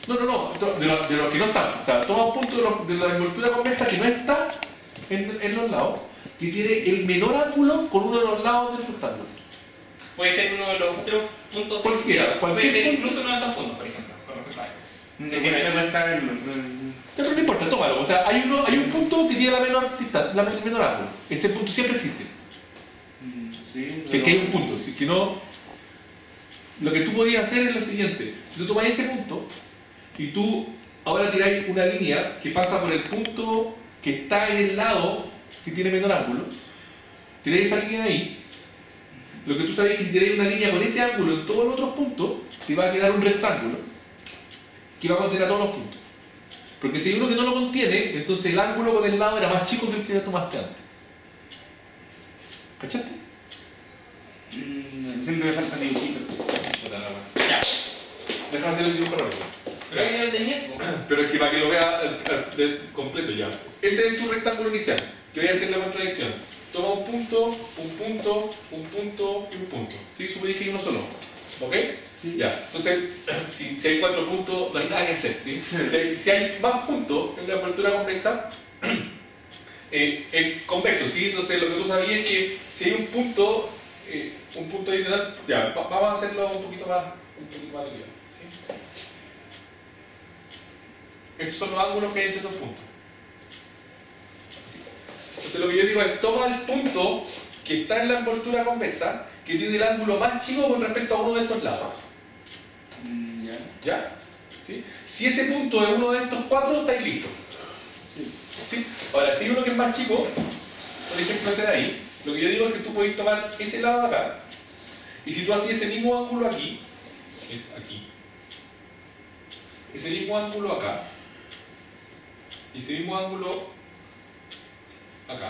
No, de los que no están. O sea, toma un punto de la envoltura convexa que no está en los lados, que tiene el menor ángulo con uno de los lados del rectángulo. Puede ser uno de los otros puntos. Cualquier Puede ser punto. incluso uno de estos puntos, por ejemplo. Con respecto a esto. Me cuesta verlo. Pero no importa, tómalo. O sea, hay un punto que tiene el menor ángulo. Este punto siempre existe. Sí. Si es que hay un punto. Si es que no. Lo que tú podías hacer es lo siguiente. Si tú tomas ese punto y tú ahora tiráis una línea que pasa por el punto que está en el lado que tiene menor ángulo, tiráis esa línea ahí. Lo que tú sabes es que si tiráis una línea con ese ángulo en todos los otros puntos, te va a quedar un rectángulo que va a contener a todos los puntos. Porque si hay uno que no lo contiene, entonces el ángulo con el lado era más chico que el que tomaste antes. ¿Cachaste? Siento que falta dibujito. Ya. Déjame hacer el dibujo rápido. Pero ahí no lo tenías. Pero es que para que lo vea completo ya. Ese es tu rectángulo inicial. Te voy a hacer la contradicción. Toma un punto, un punto, un punto y un punto. ¿Sí? Suponís que hay uno solo. ¿Ok? Sí. Ya. Entonces, si hay 4 puntos, no hay nada que hacer. ¿Sí? Si hay más puntos en la envoltura convexa, el convexo, ¿sí? Entonces, lo que tú sabías es que si hay un punto adicional, ya, vamos a hacerlo un poquito más liviano. ¿Sí? Estos son los ángulos que hay entre esos puntos. Entonces lo que yo digo es, toma el punto que está en la envoltura convexa, que tiene el ángulo más chico con respecto a uno de estos lados. Ya. ¿Ya? ¿Sí? Si ese punto es uno de estos 4, estáis listos. Sí. ¿Sí? Ahora, si hay uno que es más chico, por ejemplo ese de ahí, lo que yo digo es que tú podés tomar ese lado de acá, y si tú haces ese mismo ángulo aquí, es aquí, ese mismo ángulo acá, y ese mismo ángulo acá,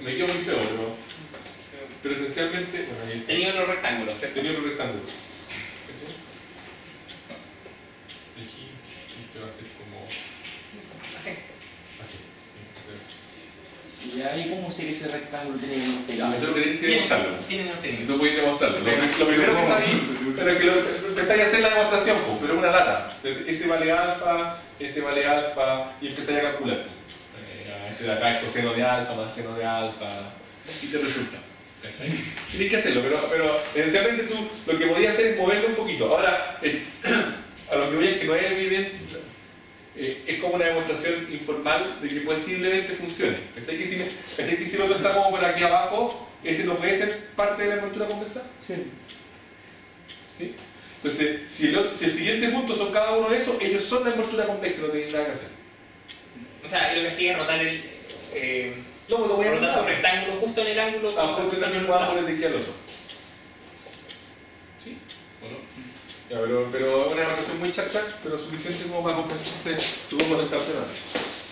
me quedo muy feo, pero esencialmente, bueno, ahí está. Tenía otro rectángulo, ¿cierto? Tenía otro rectángulo. Aquí, este va a ser como Así. así. Y ahí, ¿cómo sé que ese rectángulo tiene que ir pegado? Eso es lo que tienes que demostrarlo. Tiene unos Si técnicos. tú puedes demostrarlo. Lo primero que sabéis, pero es que empezáis a hacer la demostración, pues, pero es una lata. Ese vale alfa, y empezáis a calcular. Este de acá es coseno de alfa más seno de alfa, y te resulta. ¿Cachai? Tienes que hacerlo, pero esencialmente tú lo que podías hacer es moverlo un poquito. Ahora, a lo que voy es que no es evidente. Es como una demostración informal de que posiblemente funcione. ¿Cachai? Que si nosotros estamos por aquí abajo, ¿ese no puede ser parte de la envoltura convexa? Sí. ¿Sí? Entonces, si el siguiente punto son cada uno de esos, ellos son la envoltura convexa, no tienen nada que hacer. O sea, y lo que sigue es rotar el. No, pues lo voy a rotar hacer. un rectángulo justo en el ángulo. Justo también voy a poner de aquí al otro. ¿Sí? ¿O no? Ya, pero es una demostración muy chacha, pero suficiente como para compensarse, supongo, del campeonato.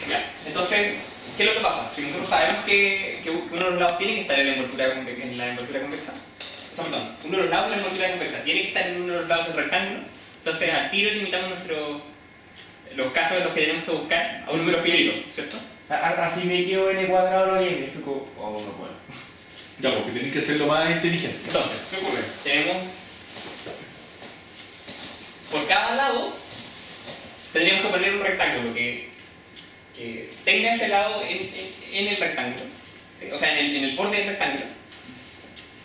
Ya. Entonces, ¿qué es lo que pasa? Si nosotros sabemos que uno de los lados tiene que estar en la envoltura convexa, o sea, perdón, uno de los lados de la envoltura convexa tiene que estar en uno de los lados del rectángulo, entonces al tiro limitamos los casos en los que tenemos que buscar a un número finito, ¿cierto? Así me quedo n cuadrado lo n, fue como, oh, no puedo. Ya, porque tenéis que hacerlo más inteligente. Entonces, ¿qué ocurre? Tenemos, por cada lado, tendríamos que poner un rectángulo que tenga ese lado en el rectángulo, ¿sí? O sea, en el borde del rectángulo,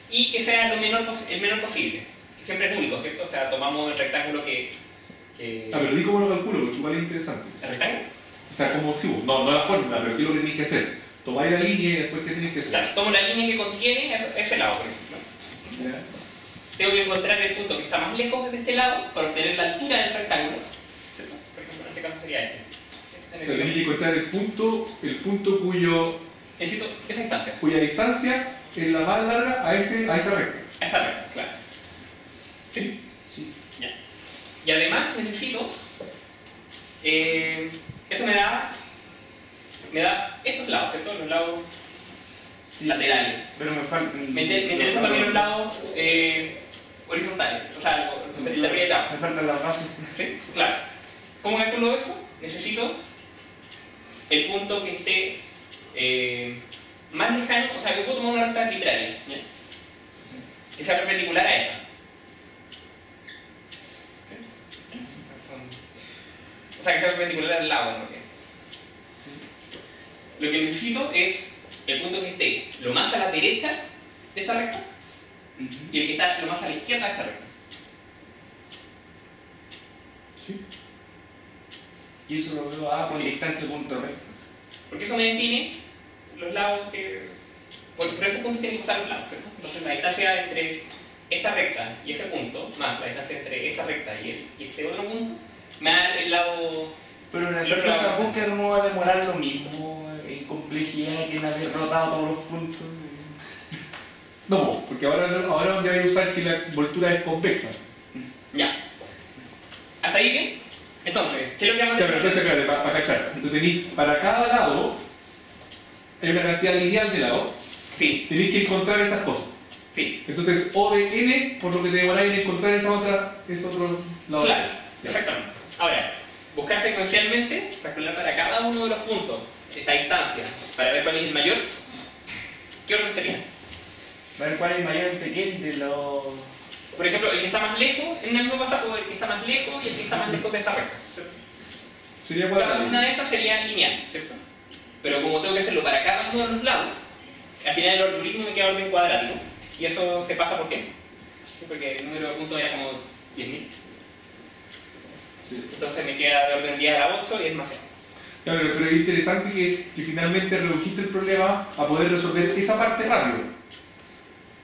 y que sea el menor posible, que siempre es único, ¿cierto? O sea, tomamos el rectángulo que pero di cómo lo calculo, porque igual es interesante. ¿el rectángulo? O sea, como sí, no la fórmula, pero ¿qué es lo que tenéis que hacer? Tomáis la línea y después ¿qué tenéis que hacer? Claro, tomo la línea que contiene ese lado, por ejemplo. ¿Ya? Tengo que encontrar el punto que está más lejos de este lado para obtener la altura del rectángulo, ¿cierto? Por ejemplo, en este caso sería este. O sea, tenéis que encontrar el punto Necesito esa instancia. cuya distancia es la más larga a esa recta. A esta recta, claro. ¿Sí? Sí. Ya. Y además necesito, eso me da estos lados, ¿cierto? Los lados Sí. laterales. Pero me faltan. Me interesan también los lados horizontales, o sea, los de arriba y abajo. Me faltan las bases. ¿Sí? Claro. ¿Cómo calculo eso? Necesito el punto que esté más lejano, o sea, que puedo tomar una recta arbitraria, ¿ya? Que sea perpendicular a esta. O sea, que sea perpendicular al lado, ¿no? Lo que necesito es el punto que esté lo más a la derecha de esta recta y el que está lo más a la izquierda de esta recta. ¿Sí? Y eso lo veo por distancia punto recto. Porque eso me define los lados que... Por esos puntos tienen que usar los lados, ¿cierto? Entonces la distancia entre esta recta y ese punto, más la distancia entre esta recta y este otro punto, me da el lado... Pero en hacer esa búsqueda no va a demorar lo mismo en complejidad que en haber rotado todos los puntos. No, porque ahora ya voy a usar que la envoltura es convexa. Ya. ¿Hasta ahí bien? Entonces, ¿qué es lo que vamos a Claro, hacer? entonces, para cachar. Entonces tenéis, para cada lado, hay una cantidad lineal de lados, Sí, tenéis que encontrar esas cosas. sí. Entonces, O de N, por lo que te demoráis en encontrar ese otro lado. Claro, Ya. exactamente. Ahora, buscar secuencialmente, calcular para cada uno de los puntos esta distancia, para ver cuál es el mayor, ¿qué orden sería? A ver cuál es el mayor entre qué de los. Por ejemplo, el que está más lejos, en una misma pasa por el que está más lejos y el que está más lejos de esta recta, ¿cierto? Sería Cada cuadrado. una de esas sería lineal, ¿cierto? Pero como tengo que hacerlo para cada uno de los lados, al final el algoritmo me queda orden cuadrático y eso se pasa por qué? Sí, porque el número de puntos era como 10.000. Sí. Entonces me queda de orden 10 a la 8 y es demasiado. Claro, pero es interesante que finalmente redujiste el problema a poder resolver esa parte rápido.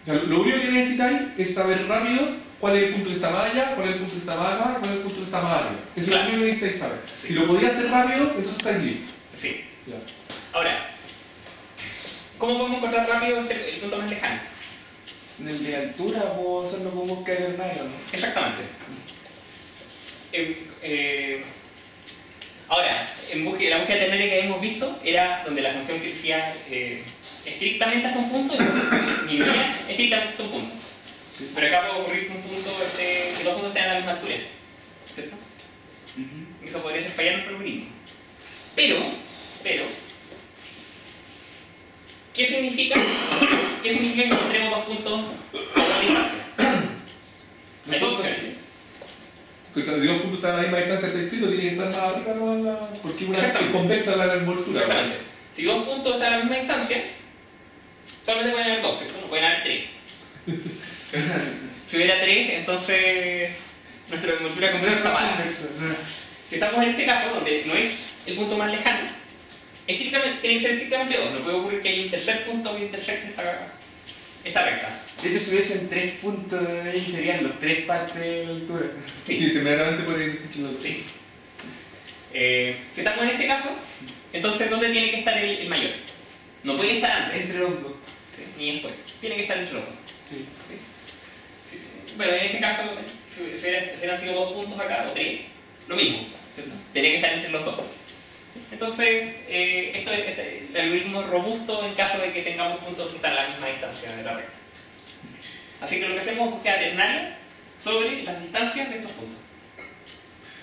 O sea, lo único que necesitáis es saber rápido cuál es el punto que está más allá, cuál es el punto que está más acá, cuál es el punto que está más arriba. Eso Claro. es lo único que necesitáis saber. Sí. Si lo podías hacer rápido, entonces estáis listos. Sí. Ya. Ahora, ¿cómo podemos encontrar rápido el punto más lejano? En el de altura puedo hacerlo con búsqueda de Nairo, ¿no? Exactamente. Ahora, la búsqueda ternaria que habíamos visto era donde la función crecía estrictamente hasta un punto y disminuía estrictamente hasta un punto. Sí. Pero acá puede ocurrir que un punto que dos puntos estén a la misma altura, ¿cierto? Eso podría ser fallar nuestro algoritmo. Pero, ¿qué significa que encontremos dos puntos a distancia? Hay dos opciones. Pues si dos puntos están a la misma distancia del distrito, tiene que estar más arriba, ¿no? Porque una vez que conversa la envoltura. Exactamente. Si dos puntos están a la misma distancia, solamente pueden haber dos, ¿cierto? No pueden haber tres. Si hubiera tres, entonces nuestra envoltura completa está mala. Estamos en este caso donde no es el punto más lejano, tiene que ser estrictamente dos. No puede ocurrir que haya un tercer punto y un tercer que está esta recta. De hecho, si hubiesen 3 puntos ahí, serían los 3 partes de la altura. Sí, inmediatamente podría decir que lo... Sí. Si estamos en este caso, entonces ¿dónde tiene que estar el mayor? No puede estar antes, Entre los dos. ¿sí? Ni después. Tiene que estar entre los dos. Sí. ¿Sí? Bueno, en este caso, si hubieran sido 2 puntos acá, o 3, lo mismo, ¿cierto? Tiene que estar entre los dos. ¿Sí? Entonces, esto es el algoritmo robusto en caso de que tengamos puntos que están a la misma distancia de la recta. Así que lo que hacemos es búsqueda ternaria sobre las distancias de estos puntos.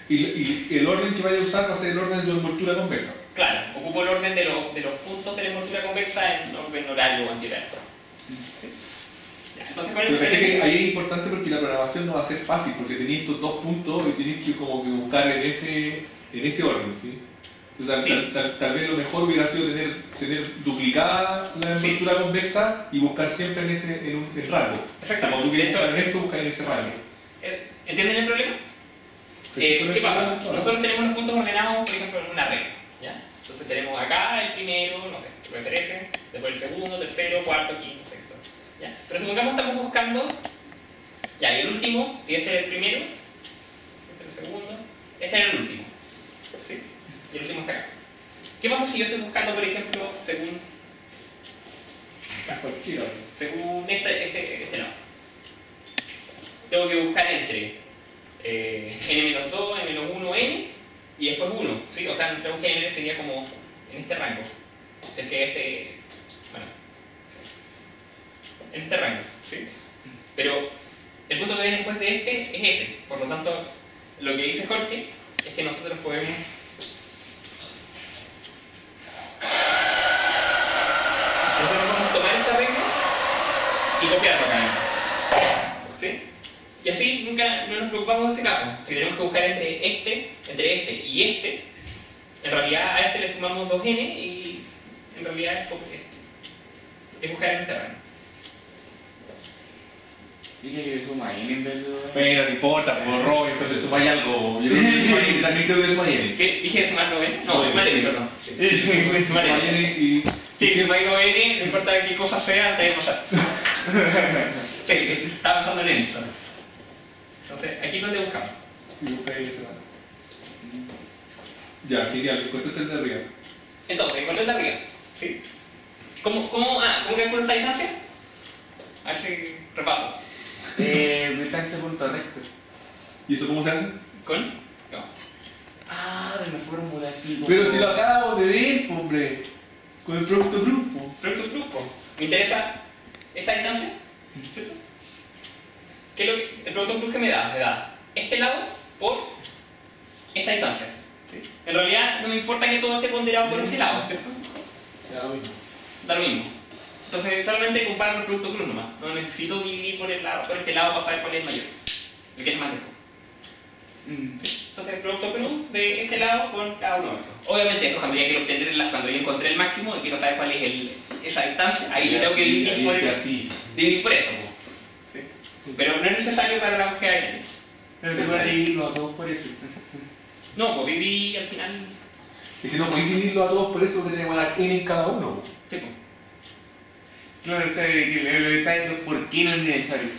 Y el orden que vaya a usar va a ser el orden de la envoltura convexa. Claro, ocupo el orden de los puntos de la envoltura convexa en orden horario o antihorario. ¿Sí? Ya, entonces, con Pero eso que ahí es importante porque la programación no va a ser fácil, porque tenéis estos 2 puntos y tenéis que como que buscar en ese orden, ¿sí? Entonces, Sí. tal vez lo mejor hubiera sido tener duplicada la envoltura convexa y buscar siempre en un rango. Exactamente. Como tú quieres De hecho, buscar en esto, buscar en ese rango. ¿Entienden el problema? ¿Qué pasa? Nosotros tenemos los puntos ordenados, por ejemplo, en una regla. ¿Ya? Entonces tenemos acá el primero, no sé, puede ser ese, después el segundo, tercero, cuarto, quinto, sexto. ¿Ya? Pero supongamos que estamos buscando, ya, y el último, si este era el primero, este era el segundo, este era el último. ¿Sí? Y el último está acá. ¿Qué pasa si yo estoy buscando, por ejemplo, según este lado? Tengo que buscar entre n-2, n-1, n y después 1, ¿sí? O sea, nuestra búsqueda de n sería como en este rango. Es que bueno, en este rango, ¿sí? Pero el punto que viene después de este es ese. Por lo tanto, lo que dice Jorge es que nosotros podemos tomar esta regla y copiarlo acá. ¿Sí? Y así nunca no nos preocupamos de ese caso. Si tenemos que buscar entre este y este, en realidad a este le sumamos 2n y en realidad es buscar en este rango. Dije que suma n en vez de... Bueno, no importa, por Robinson le sumáis algo. Yo también creo que le sumáis n. ¿Qué? ¿Dije sumar 2n? No, sumar n, perdón. Sumar n y... Sí, sumáis 2n, no importa qué cosa sea, te debe pasar. Sí, estaba pensando en n. Entonces, aquí es donde buscamos. Y buscáis ese rango. Ya, genial, encontraste el de arriba. Entonces, encontré el de arriba. ¿Sí? ¿Cómo calculo esta distancia? A ver si repaso. Distancia punto recto. ¿Y eso cómo se hace? ¿Con? No. Ah, de una fórmula así como... Pero si lo acabo de ver, hombre. Con el producto grupo. Producto grupo. Me interesa esta distancia, ¿cierto? ¿Qué es lo que el producto cruz que me da? Me da este lado por esta distancia. ¿Sí? En realidad no me importa que todo esté ponderado por este lado, ¿cierto? Ya lo mismo. Da lo mismo. Entonces solamente comparo el producto cruz nomás. No necesito dividir por este lado para saber cuál es el mayor. El que es más lejos. ¿Sí? Entonces el producto cruz de este lado con cada uno de estos. Obviamente esto cuando ya quiero obtener cuando ya encontré el máximo y quiero saber cuál es esa distancia, ahí sí tengo que dividir por esto. ¿Sí? Pero no es necesario para la búsqueda de n. Pero te voy a dividirlo a todos por eso. No, pues dividí al final. Es que no podéis dividirlo a todos por eso que tenemos que dar n en cada uno. Sí, pues. Claro, o sea, que lo que está diciendo por qué no es necesario.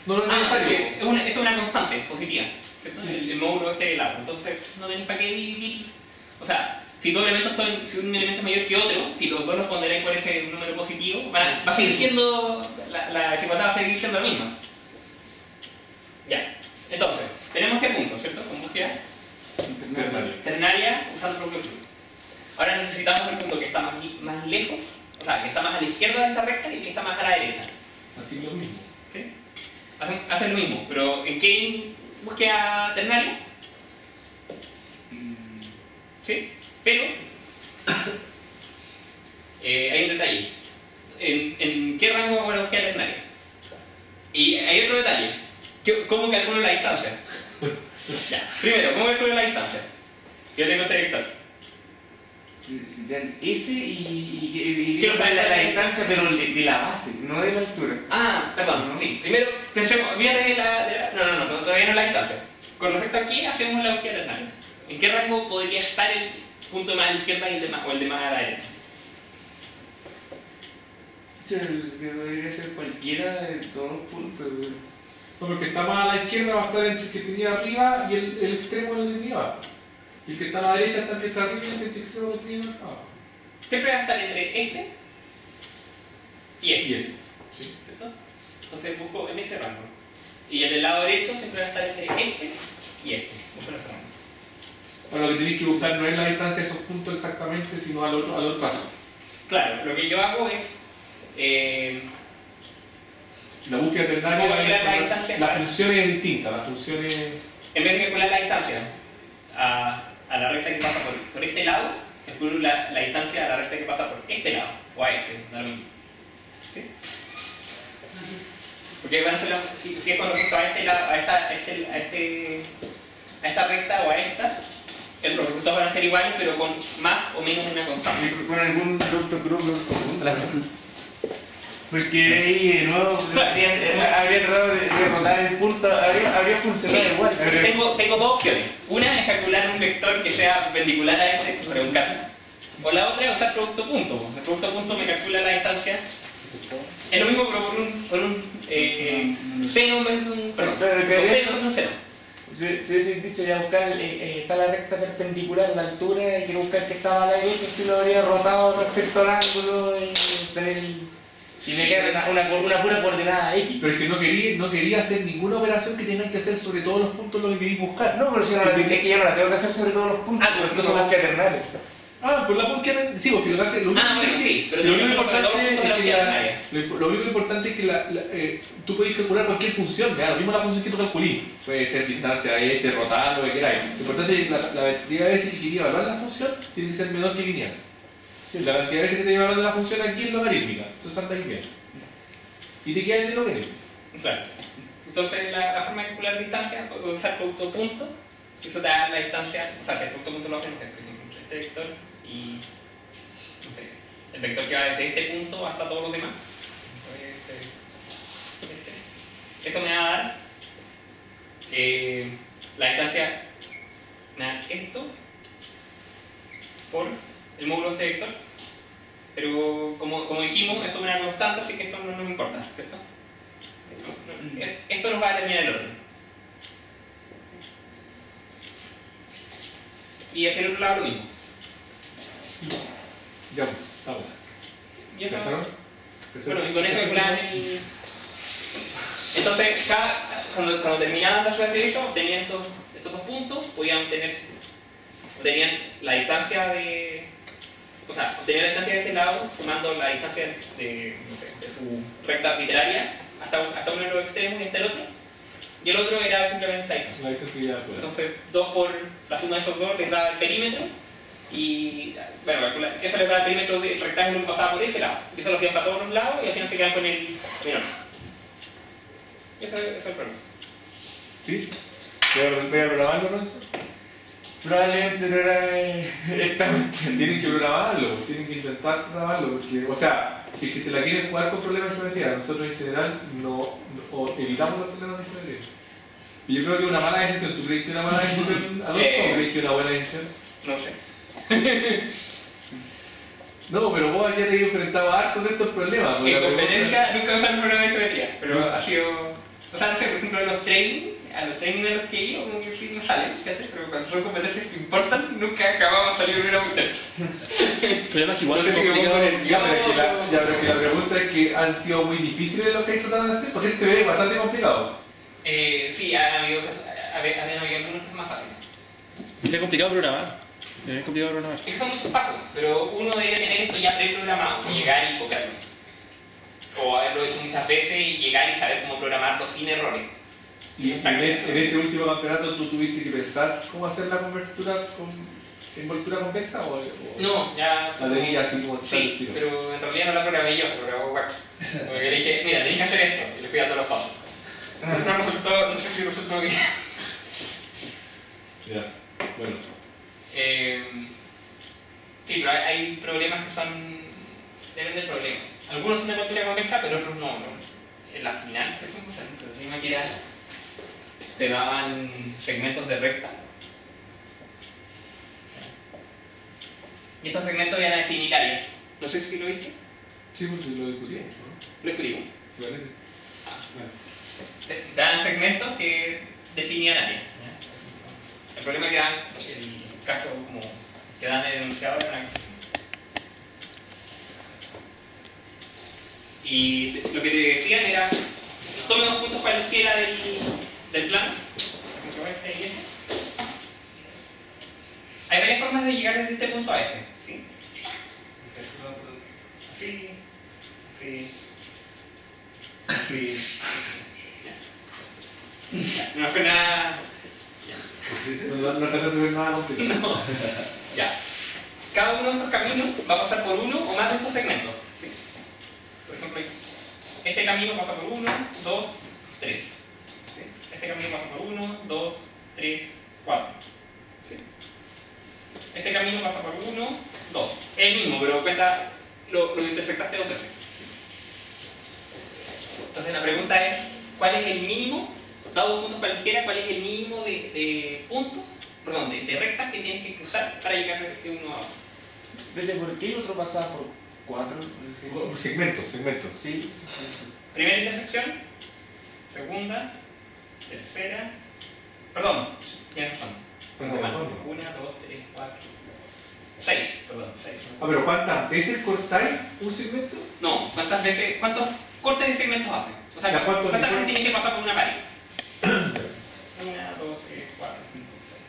No, no es necesario. Esto es una constante positiva, ¿cierto? Sí. El módulo este de lado. Entonces no tenéis para qué dividir. O sea, si un elemento es mayor que otro, si los dos los ponderáis por ese número positivo, va a seguir siendo, la desigualdad va a seguir siendo la misma. Ya. Entonces, tenemos este punto, ¿cierto? Con búsqueda ternaria usando el propio cruz. Ahora necesitamos el punto que está más lejos, o sea, que está más a la izquierda de esta recta y que está más a la derecha. Así lo mismo. ¿Sí? Hacen lo mismo, pero ¿en qué búsqueda ternaria? ¿Sí? Pero hay un detalle. ¿En qué rango hago la búsqueda ternaria? Y hay otro detalle. ¿Cómo calculo la distancia? Ya. Primero, ¿cómo calculo la distancia? Yo tengo este vector. Si te dan ese y Quiero saber la la distancia, pero de la base, no de la altura. Ah, perdón, sí. Primero, pensemos, olvídate de No, todavía no es la distancia. Con respecto a aquí, hacemos la búsqueda ternaria. ¿En qué rango podría estar el punto más a la izquierda y el de más a la derecha? Chucha, que debería ser cualquiera de todos los puntos, weón. No, porque está más a la izquierda va a estar entre el que tenía arriba y el extremo del que tenía abajo. Y el que está a la derecha está entre el que arriba y el extremo que tenía abajo. Siempre va a estar entre este y este. Y ese. Sí. ¿Cierto? Entonces busco en ese rango. Y el del lado derecho siempre va a estar entre este y este. Busco en ese rango. Ahora lo que tenéis que buscar no es la distancia de esos puntos exactamente, sino al otro paso. Claro, lo que yo hago es La búsqueda ¿Cómo calcular la distancia? la función es distinta, la función es... en vez de calcular la distancia a la recta que pasa por este lado, calculo la distancia a la recta que pasa por este lado, o a este, da lo mismo. ¿Sí? Porque van a ser si es con respecto a este lado, a esta recta o a esta, los resultados van a ser iguales, pero con más o menos una constante. Con algún producto crudo común. Porque ahí de nuevo habría tratado de derrotar el punto, habría funcionado Sí, igual. tengo dos opciones. Una es calcular un vector que sea perpendicular a este, por un caso. O la otra es usar producto punto. El producto punto me calcula la distancia. Es lo mismo, pero por un seno en vez de un seno. Coseno es un seno. Si hubiese dicho ya buscar, está la recta perpendicular a la altura y quiero buscar que estaba a la derecha, si lo habría rotado respecto al ángulo y me queda una pura coordenada X. Pero es que no quería hacer ninguna operación que tengan que hacer sobre todos los puntos lo que queréis buscar. No, pero si no, es que yo no la tengo que hacer sobre todos los puntos, pues no somos quaternarios. Pues la búsqueda, sí, porque lo que hace... Bueno, sí, pero lo si único yo sobre todos los puntos de la importante quaternaria. lo único importante es que tú podés calcular cualquier función, ¿verdad? Lo mismo la función que tú calculís. Puede ser distancia, rotar, lo que queráis. Lo importante es que la cantidad de veces que quería evaluar la función tiene que ser menor que lineal. Sí. La cantidad de veces que te evaluar la función aquí es logarítmica. Eso es santa lineal. Y te queda en el logaritmo. Claro. Entonces, la forma de calcular distancia, puedo usar producto punto. Eso te da la distancia, o sea, si el producto punto lo hacen, por ejemplo, este vector y, no sé, el vector que va desde este punto hasta todos los demás. Eso me va a dar la distancia, me da esto por el módulo de este vector. Pero como dijimos, esto es una constante, así que esto no nos importa, ¿cierto? Esto nos va a determinar el orden. Y hacia el otro lado lo mismo. Ya, vamos. Y eso, ¿Pensaron? bueno, y con eso calculaban el... Entonces, cuando terminaban la suerte de eso, obtenían estos dos puntos, podían obtenían la distancia de... O sea, obtenían la distancia de este lado sumando la distancia de su recta arbitraria hasta uno de los extremos y hasta el otro. Y el otro era simplemente esta distancia. La distancia ya puede. Entonces, 2 por la suma de esos dos les da el perímetro. Y bueno, eso les da el perímetro del rectángulo que pasaba por ese lado. Eso lo hacían para todos los lados y al final se quedan con el menor. Eso es el problema. ¿Sí? ¿Voy a programarlo, Lorenzo? Probablemente no era esta cuestión. Tienen que programarlo, tienen que intentar programarlo, porque, o sea, si es que se la quieren jugar con problemas de geometría, nosotros en general o evitamos los problemas de geometría. Y yo creo que es una mala decisión. ¿Tú crees que es una mala decisión, Alonso, o crees que es una buena decisión? No sé. No, pero vos ayer te has enfrentado a hartos de estos problemas. En competencia nunca usan problemas de geometría, pero ha sido... O sea, no sé, por ejemplo, a los training a los que he ido, como que sí no salen, ¿cachai? Pero cuando son competencias que importan, nunca acabamos de salir de una mujer. Pero además que igual No se sé si me complicado. pongo nervioso. Pero que la pregunta es que han sido muy difíciles los que hay tratado de hacer, porque este se ve bastante complicado. Sí, habían habido algunos que son más fáciles. Es complicado programar. Es complicado programar. Es que son muchos pasos, pero uno debería tener esto ya preprogramado, y llegar y copiarlo. O haberlo hecho muchas veces y llegar y saber cómo programarlo sin errores. Y en este último campeonato tú tuviste que pensar cómo hacer la cobertura con envoltura convexa o No, ya... la tenía así como Sí, pero en realidad no la programé yo, la programó Wack. Porque le dije, mira, tenés que hacer esto, y le fui dando los pasos. No resultó, no sé si resultó bien. Ya, bueno. Sí, pero hay problemas que son... Depende del problema. Algunos son de envoltura convexa, pero otros no. En la final, por ejemplo, el problema que era... Te daban segmentos de recta. Y estos segmentos eran definitarios. No sé si lo viste. Sí, pues lo discutimos, ¿no? Lo discutimos. ¿Te parece? Ah, Bueno. te dan segmentos que definían áreas. ¿Ya? El problema que dan, el caso como que dan en el enunciado es una cosa así. Y lo que te decían era, tome 2 puntos cualquiera del plano. Hay varias formas de llegar desde este punto a este. ¿Sí? Así, así, así. Ya. No fue nada. No alcanzaste a hacer nada contigo. No. Ya. Cada uno de estos caminos va a pasar por uno o más de estos segmentos. ¿Sí? Por ejemplo, este camino pasa por 1, 2, 3. ¿Sí? Este camino pasa por 1, 2, 3, 4. ¿Sí? Este camino pasa por 1, 2. Es el mismo, pero cuenta, lo intersectaste 2 veces. Entonces la pregunta es, ¿cuál es el mínimo, dado 2 puntos cualquiera, cuál es el mínimo de puntos, perdón, de rectas que tienes que cruzar para llegar de uno a otro? Vete, ¿por qué el otro pasaba por 4? Segmentos. Sí, eso. Primera intersección, segunda, tercera, perdón, tienes razón. Perdón, Mal. perdón. 1, 2, 3, 4, 6, perdón, 6. Ah, pero ¿cuántas veces cortáis un segmento? No, ¿cuántos cortes de segmentos hacen? O sea, Ya, ¿cuántos ¿cuántas veces de- tienes que pasar por una pared? 1, 2, 3, 4, 5, 6.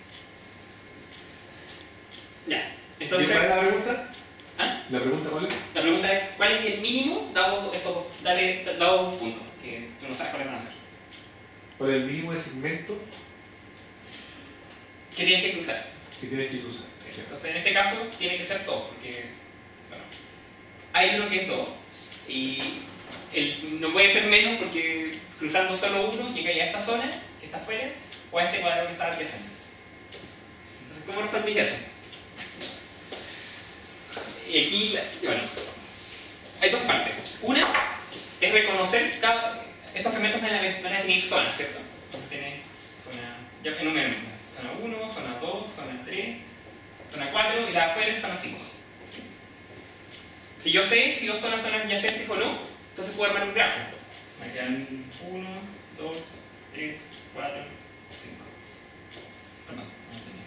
Ya, ¿Y entonces, cuál es la pregunta? ¿ah? ¿La pregunta cuál es? La pregunta es, ¿cuál es el mínimo dado estos dos puntos? Que tú no sabes cuáles van a ser. ¿Cuál es el mínimo de segmento ¿Qué tienes que cruzar? que tienes que cruzar? Entonces, en este caso, tiene que ser 2, porque bueno, hay uno que es 2, y no puede ser menos porque cruzando solo uno llega ya a esta zona, que está afuera, o a este cuadrado que está adyacente. Entonces, ¿cómo resolvís eso? Y aquí, bueno, hay 2 partes. Una es reconocer estos segmentos van a definir zonas, ¿cierto? Entonces tiene zona, ya enumero, zona 1, zona 2, zona 3, zona 4 y la de afuera es zona 5. ¿Sí? Si yo sé si 2 zonas son adyacentes o no, entonces puedo armar un grafo. Me quedan 1, 2, 3, 4, 5. Perdón, no tenía.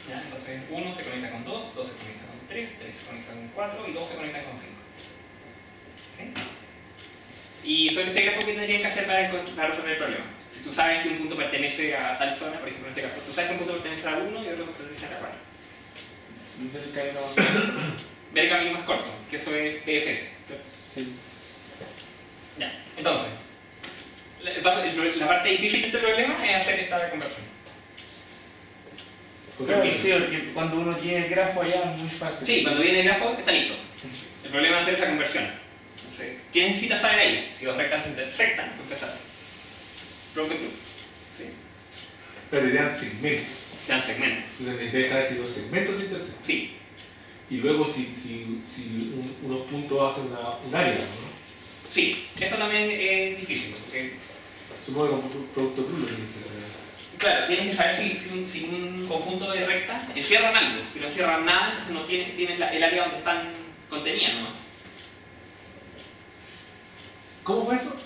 ¿Ya? Entonces 1 se conecta con 2, 2 se conecta con 3, 3 se conecta con 4 y 2 se conecta con 5. ¿Sí? Y sobre este grafo, ¿qué tendrían que hacer para resolver el problema? Si tú sabes que un punto pertenece a tal zona, por ejemplo en este caso, tú sabes que un punto pertenece a 1 y otro pertenece a la 4. Ver el camino más corto, que eso es PFS. Sí. Ya, entonces, la parte difícil de este problema es hacer esta conversión. Claro, sí, porque cuando uno tiene el grafo allá es muy fácil. Sí, cuando tiene el grafo está listo. El problema es hacer esa conversión. Entonces, ¿qué necesitas saber ahí? Si 2 rectas se intersectan, para empezar. Producto club. ¿Sí? Pero te dan segmentos. Te dan segmentos. Entonces necesitas saber si los segmentos se intersectan. Sí. Y luego si unos puntos hacen un área, ¿no? Sí, eso también es difícil. Porque, Supongo que con un producto crudo tienes que saber. claro, tienes que saber si un conjunto de rectas encierran algo. Si no encierran nada, entonces no tienes el área donde están contenidas nomás. ¿Cómo fue eso?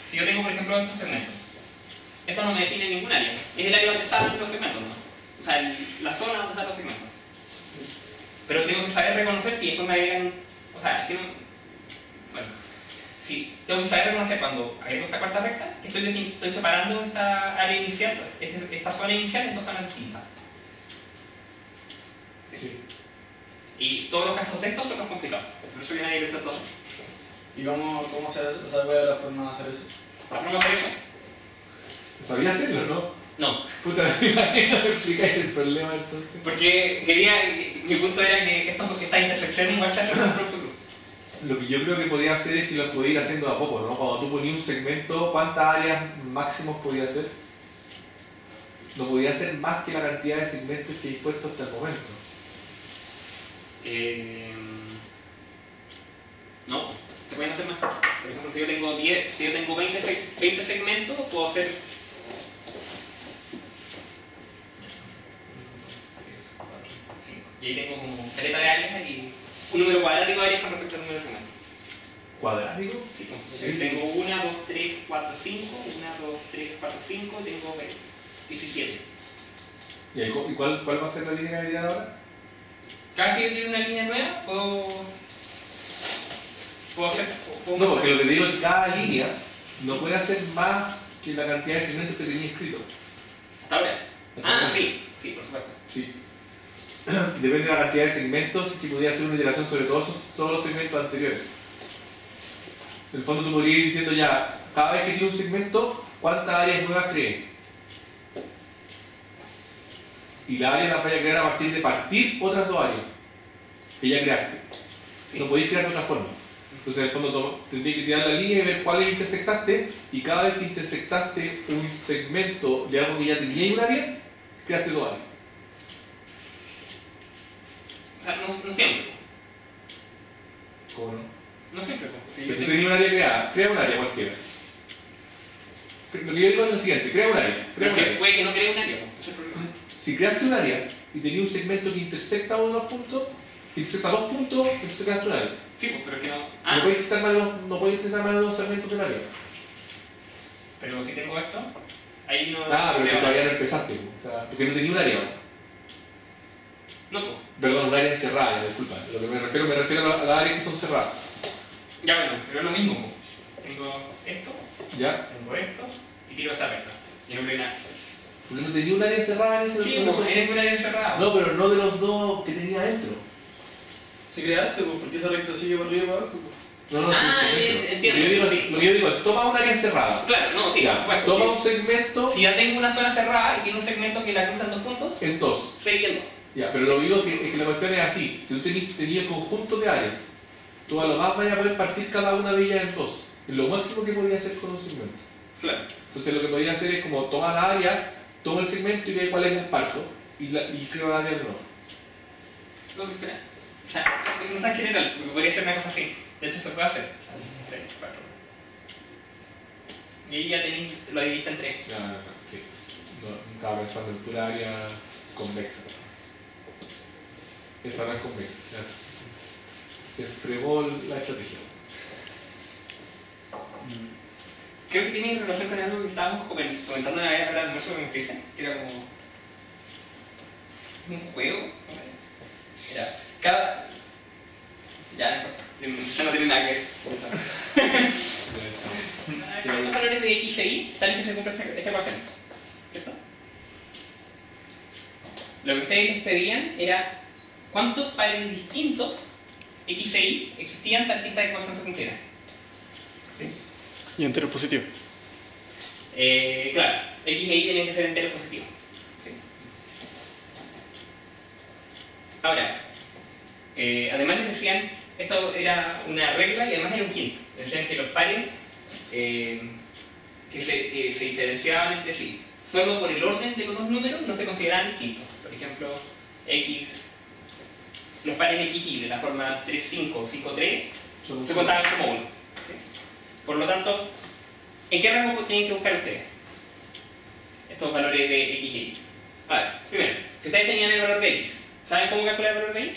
Si yo tengo, por ejemplo, estos segmentos, esto no me define ningún área. Es el área donde están los segmentos, ¿no? O sea, la zona donde están los segmentos. Pero tengo que saber reconocer si después me agregan. O sea, si no. Bueno, sí, tengo que saber reconocer cuando agrego esta cuarta recta que estoy separando esta área inicial, esta zona inicial en 2 zonas distintas. Sí. Y todos los casos de estos son los complicados. Por eso viene ahí el todo. ¿Y cómo se hace? O sea, ¿cuál es la forma de hacer eso? ¿La forma de hacer eso? Sabía hacerlo, ¿no? No. Puta, me explicáis el problema entonces. Porque mi punto era que estas intersecciones igual se hacen con producto cruz. Lo que yo creo que podía hacer es que lo podía ir haciendo de a poco, ¿no? Cuando tú ponías un segmento, ¿cuántas áreas máximos podía hacer? No podía hacer más que la cantidad de segmentos que he puesto hasta el momento. No, se pueden hacer más. Por ejemplo, si yo tengo 20 segmentos, puedo hacer 1, 2, 3, 4, 5. Y ahí tengo como caleta de áreas y un número cuadrático de áreas con respecto al número de segmentos. ¿Cuadrático? Sí, pues. Sí. Tengo 1, 2, 3, 4, 5, 1, 2, 3, 4, 5 y tengo 17. ¿Y cuál va a ser la línea que tirar ahora? Cada vez que yo tiro una línea nueva, puedo hacer. No, porque lo que te digo es que cada línea no puede hacer más que la cantidad de segmentos que tenía escrito. Hasta ahora. Hasta Ah, ahora. sí, sí, por supuesto. Sí. Depende de la cantidad de segmentos, que podría hacer una iteración sobre todos los segmentos anteriores. En el fondo tú podrías ir diciendo ya, cada vez que tiene un segmento, ¿cuántas áreas nuevas creé? Y las áreas las vaya a crear a partir de partir otras dos áreas que ya creaste. Sí. No podéis crear de otra forma. Entonces en el fondo tendrías que tirar la línea y ver cuáles intersectaste, y cada vez que intersectaste un segmento de algo que ya tenía en un área, creaste dos áreas. O sea, no siempre. ¿Cómo no? No siempre. Si tú tenías un área creada, crea un área cualquiera. Lo que yo digo es lo siguiente, crea un área. Porque puede que no cree un área, ese es el problema. Si creaste un área y tenías un segmento que intersecta uno de los puntos, intersecta dos puntos, intersectaste un área. Sí, pues, pero es que no. No Ah, puedes intersectar más de dos segmentos de un área. pero si tengo esto, ahí no. Ah, pero que creo todavía nada. no empezaste, o sea, porque no tenía un área. No, pues. Perdón, un área encerrada, disculpa. Lo que me refiero a las áreas que son cerradas. Ya bueno, pero es lo mismo. Pues. Tengo esto, ¿Ya? tengo esto y tiro esta recta. Y no creo nada. Porque no tenía un área encerrada en ese Sí, en pues esos- ahí tengo un área encerrada. No, pero no de los dos que tenía adentro. Si creaste, pues, porque esa recta sigue por arriba y para abajo. Pues. No, no, Ah, sí, segmento. entiendo. Lo que yo digo es, toma un área encerrada. Claro, no, sí, Ya, por supuesto. toma Sí. un segmento Si ya tengo una zona cerrada y tiene un segmento que la cruza en dos puntos, en dos. estoy viendo. Ya, pero lo que digo es que la cuestión es así. Si tú tenías conjunto de áreas, tú a lo más vayas a poder partir cada una de ellas en dos. Es lo máximo que podías hacer con un segmento. Claro. Entonces lo que podías hacer es como toma la área, toma el segmento y ve cuáles las parto y creo la área de nuevo. No, espera. O sea, no es tan general, porque podría ser una cosa así. De hecho, se puede hacer. O sea, 3, 4. Y ahí ya tenéis, lo dividiste en 3. Ya, sí. No, estaba pensando en pura área convexa. Esa no es convexa. Ya. Se fregó la estrategia. Creo que tiene relación con algo que estábamos comentando una vez para el almuerzo con Cristian, que era como un juego. Era cada. Ya, no importa. Ya no tiene nada que ver. ¿Cuántos valores de X e Y tal que se cumple este ecuación? ¿Cierto? Lo que ustedes les pedían era cuántos pares distintos X e Y existían para que esta ecuación se cumpliera. ¿Sí? Y entero positivo. Claro, X e Y tienen que ser enteros positivos. ¿Sí? Además les decían, esto era una regla y además era un hint. Decían que los pares que se diferenciaban entre sí solo por el orden de los dos números no se consideraban distintos. Por ejemplo, los pares X y de la forma 3, 5 o 5, 3 se contaban como uno. ¿Sí? Por lo tanto, ¿en qué rango tienen que buscar ustedes estos valores de X y Y? A ver, primero, si ustedes tenían el valor de X, ¿saben cómo calcular el valor de Y?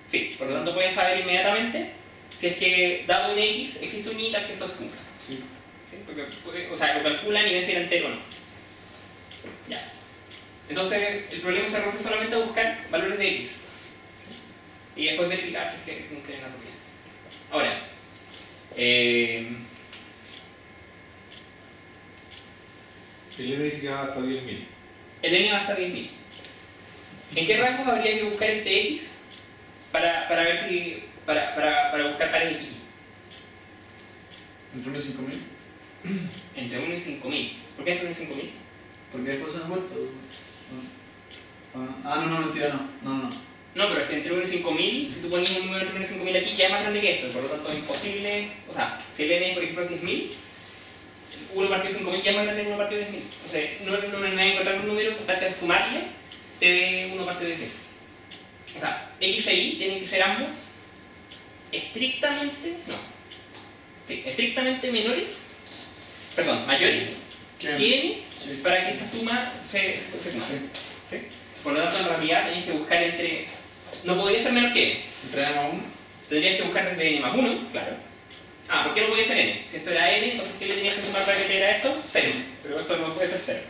Sí, por lo tanto pueden saber inmediatamente si es que dado un X existe un Y tal que esto se cumpla. Sí. ¿Sí? Porque, o sea, lo calculan y ven si era entero o no. Ya. Entonces, el problema se reduce solamente a buscar valores de X. ¿Sí? Y después verificar si es que cumplen la propiedad. Ahora, El N dice que va hasta 10.000. el N va a estar 10.000. ¿En qué rangos habría que buscar este X para ver si. para buscar pares X? Entre 1 y 5000. Entre 1 y 5.000. ¿Por qué entre 1 y 5.000? Porque después se han vuelto. No, mentira, no. No, pero es que entre 1 y 5.000, si tú pones un número entre 1 y 5.000 aquí, ya es más grande que esto. Por lo tanto, es imposible. O sea, si el N, por ejemplo, es 10.000, 1 partido de 5.000 ya es más grande que 1 partido de 10.000. Entonces, no hay que encontrar un número, basta de sumarle, te dé 1 partido de 10.000. O sea, X e Y tienen que ser ambos estrictamente. No. Sí, estrictamente mayores que N Sí. para que esta suma se cumpla. ¿Sí? Por lo tanto, en realidad tenéis que buscar entre. No podría ser menor que N. Entre M a 1. tendrías que buscar desde n más 1, claro. Ah, ¿por qué no podía ser n? Si esto era n, entonces ¿qué le tenías que sumar para que te diera esto? 0. Pero esto no puede ser 0.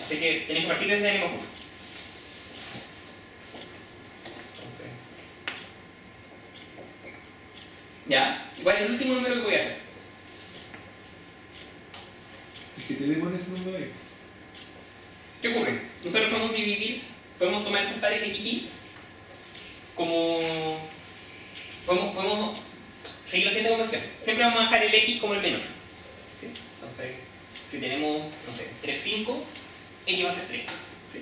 Así que tienes que partir desde n más 1. Entonces... Ya, ¿cuál es el último número que voy a hacer? Es que te le pones ese número ahí. ¿Qué ocurre? Nosotros podemos dividir, podemos tomar estos pares x y como... Podemos seguir la siguiente convención. Siempre vamos a dejar el x como el menor. ¿Sí? Entonces, si tenemos, no sé, 3, 5, x va a ser 3. ¿Sí?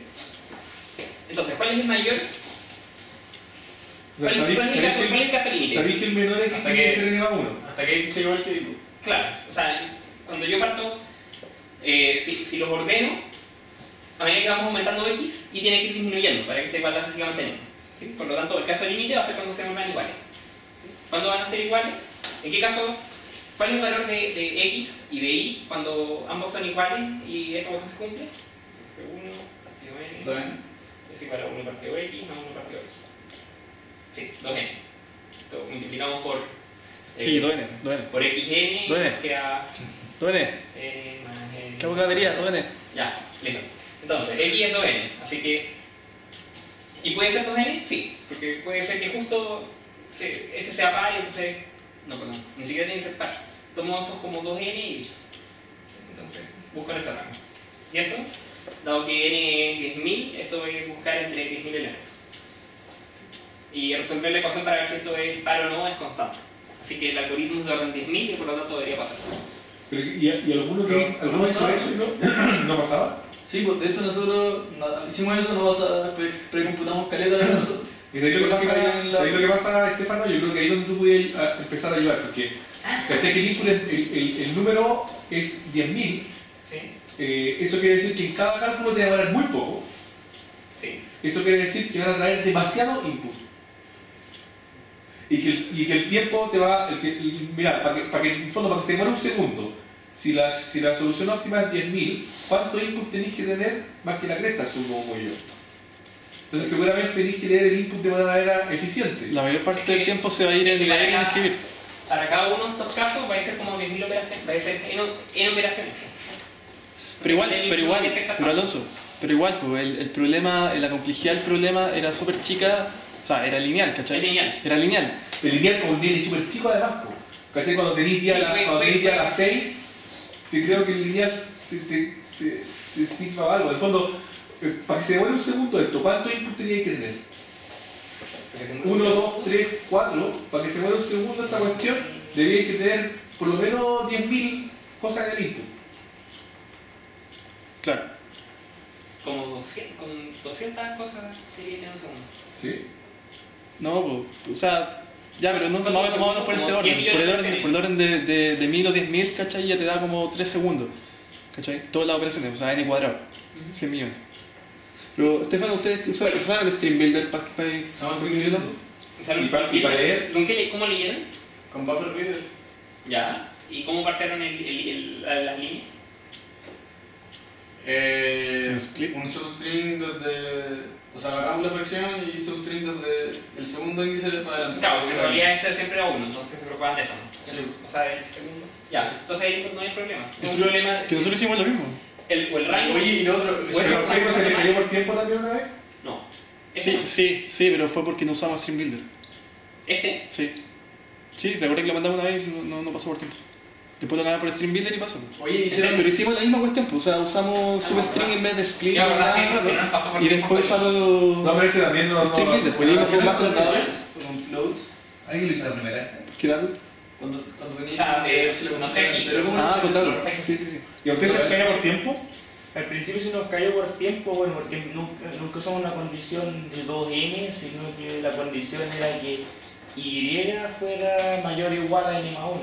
Entonces, ¿cuál es el mayor? O sea, ¿Cuál es el caso límite? ¿Sabéis que el menor es que tiene que ser n más 1? Hasta que x sea igual que y. Claro, o sea, cuando yo parto, si los ordeno, a medida que vamos aumentando x, y tiene que ir disminuyendo para que esta igualdad se siga manteniendo. ¿Sí? Por lo tanto, el caso límite va a ser cuando se vuelvan iguales. ¿Sí? ¿Cuándo van a ser iguales? ¿En qué caso? ¿Cuál es el valor de x y de y cuando ambos son iguales y esta cosa se cumple? 1 partido n 2n. es igual a 1 partido x más 1 partido x. Sí, 2n. Esto multiplicamos por... Sí, 2n, 2n. por xn 2n. queda 2n. n más n. ¿Qué abogadería? 2n. Ya, listo. Entonces, x es 2n, así que... ¿Y puede ser 2n? Sí, porque puede ser que justo este sea par y entonces... No, perdón, ni siquiera tiene que ser par. Tomo estos como 2n y listo. Entonces, busco en ese rango. Y eso, dado que n es 10.000, esto voy a buscar entre 10.000 elementos. Y resolver la ecuación para ver si esto es par o no es constante. Así que el algoritmo es de orden 10.000 y por lo tanto debería pasar. Pero, ¿y alguno que alguno hizo eso y no pasaba? Sí, pues de hecho nosotros hicimos eso, nos precomputamos caleta de eso. ¿Y sabéis lo que pasa, Estefano? Yo creo que ahí es donde tú puedes empezar a ayudar, porque ¿cachai que el número es 10.000? ¿Sí? Eso quiere decir que en cada cálculo te va a dar muy poco. Sí. Eso quiere decir que van a traer demasiado input. Y que el tiempo te va... Mira, para que en el fondo, para que se demore un segundo, si la solución óptima es 10.000, ¿cuánto input tenéis que tener más que la cresta, supongo yo? Entonces seguramente tenéis que leer el input de manera eficiente. La mayor parte del tiempo se va a ir en leer y en escribir. Para cada uno de estos casos va a ser como 10.000 operaciones, va a ser en operaciones. Pero Alonso, pues el problema, la complejidad del problema era súper chica, o sea, era lineal, ¿cachai? Es lineal. Era lineal. El lineal con un lineal súper chico además, po. ¿Cachai? Cuando tenéis día a las 6, te creo que el lineal te sirva algo. En el fondo, para que se devuelva un segundo de esto, ¿cuánto input teníais que tener? 1, 2, 3, 4. Para que se devuelva un segundo de esta cuestión, debíais que tener por lo menos 10.000 cosas en el input. Claro. Como 200 cosas debería tener un segundo. ¿Sí? No, pues, o sea, ya, pero no más o menos por ese orden. Por el orden de 1000 o 10.000, ¿cachai? Ya te da como 3 segundos. ¿Cachai? Todas las operaciones, o sea, n cuadrado. 100 millones. Pero, Estefano, ¿ustedes usaban el Stream Builder para ¿Y para leer? ¿Cómo leyeron? Con Buffer Reader. Ya. ¿Y cómo parsearon las líneas? split. Un substring desde... O sea, agarramos la fracción y substring desde el segundo índice para adelante. Claro, en realidad este siempre era 1, entonces se preocupan de esto, ¿no? Sí. O sea, el segundo. Ya, entonces ahí no hay problema. Es un problema. Que nosotros hicimos lo mismo. El rango. Oye, y lo otro... Bueno, ¿no se le cayó por tiempo también una vez? No. Sí, pero fue porque no usamos Stream Builder. ¿Este? Sí. Sí, se acuerda que lo mandamos una vez y no pasó por tiempo. Después lo mandamos por Stream Builder y pasó. Oye, hicieron... Pero hicimos la misma cuestión, pues, o sea, usamos substring en vez de split. Ya, verdad, que no pasó por y tiempo. después usamos No, pero este también no... Stream Builder. Pues dimos un bajo con floats. ¿Alguien lo hizo la primera? ¿Qué tal? Cuando venía... O sea, no sé aquí. Pero ¿cómo lo hicieron? contarlo. Sí. ¿Y a ustedes se les cayó por tiempo? Al principio sí nos cayó por tiempo, bueno, porque nunca usamos una condición de 2n, sino que la condición era que y fuera mayor o igual a n más 1.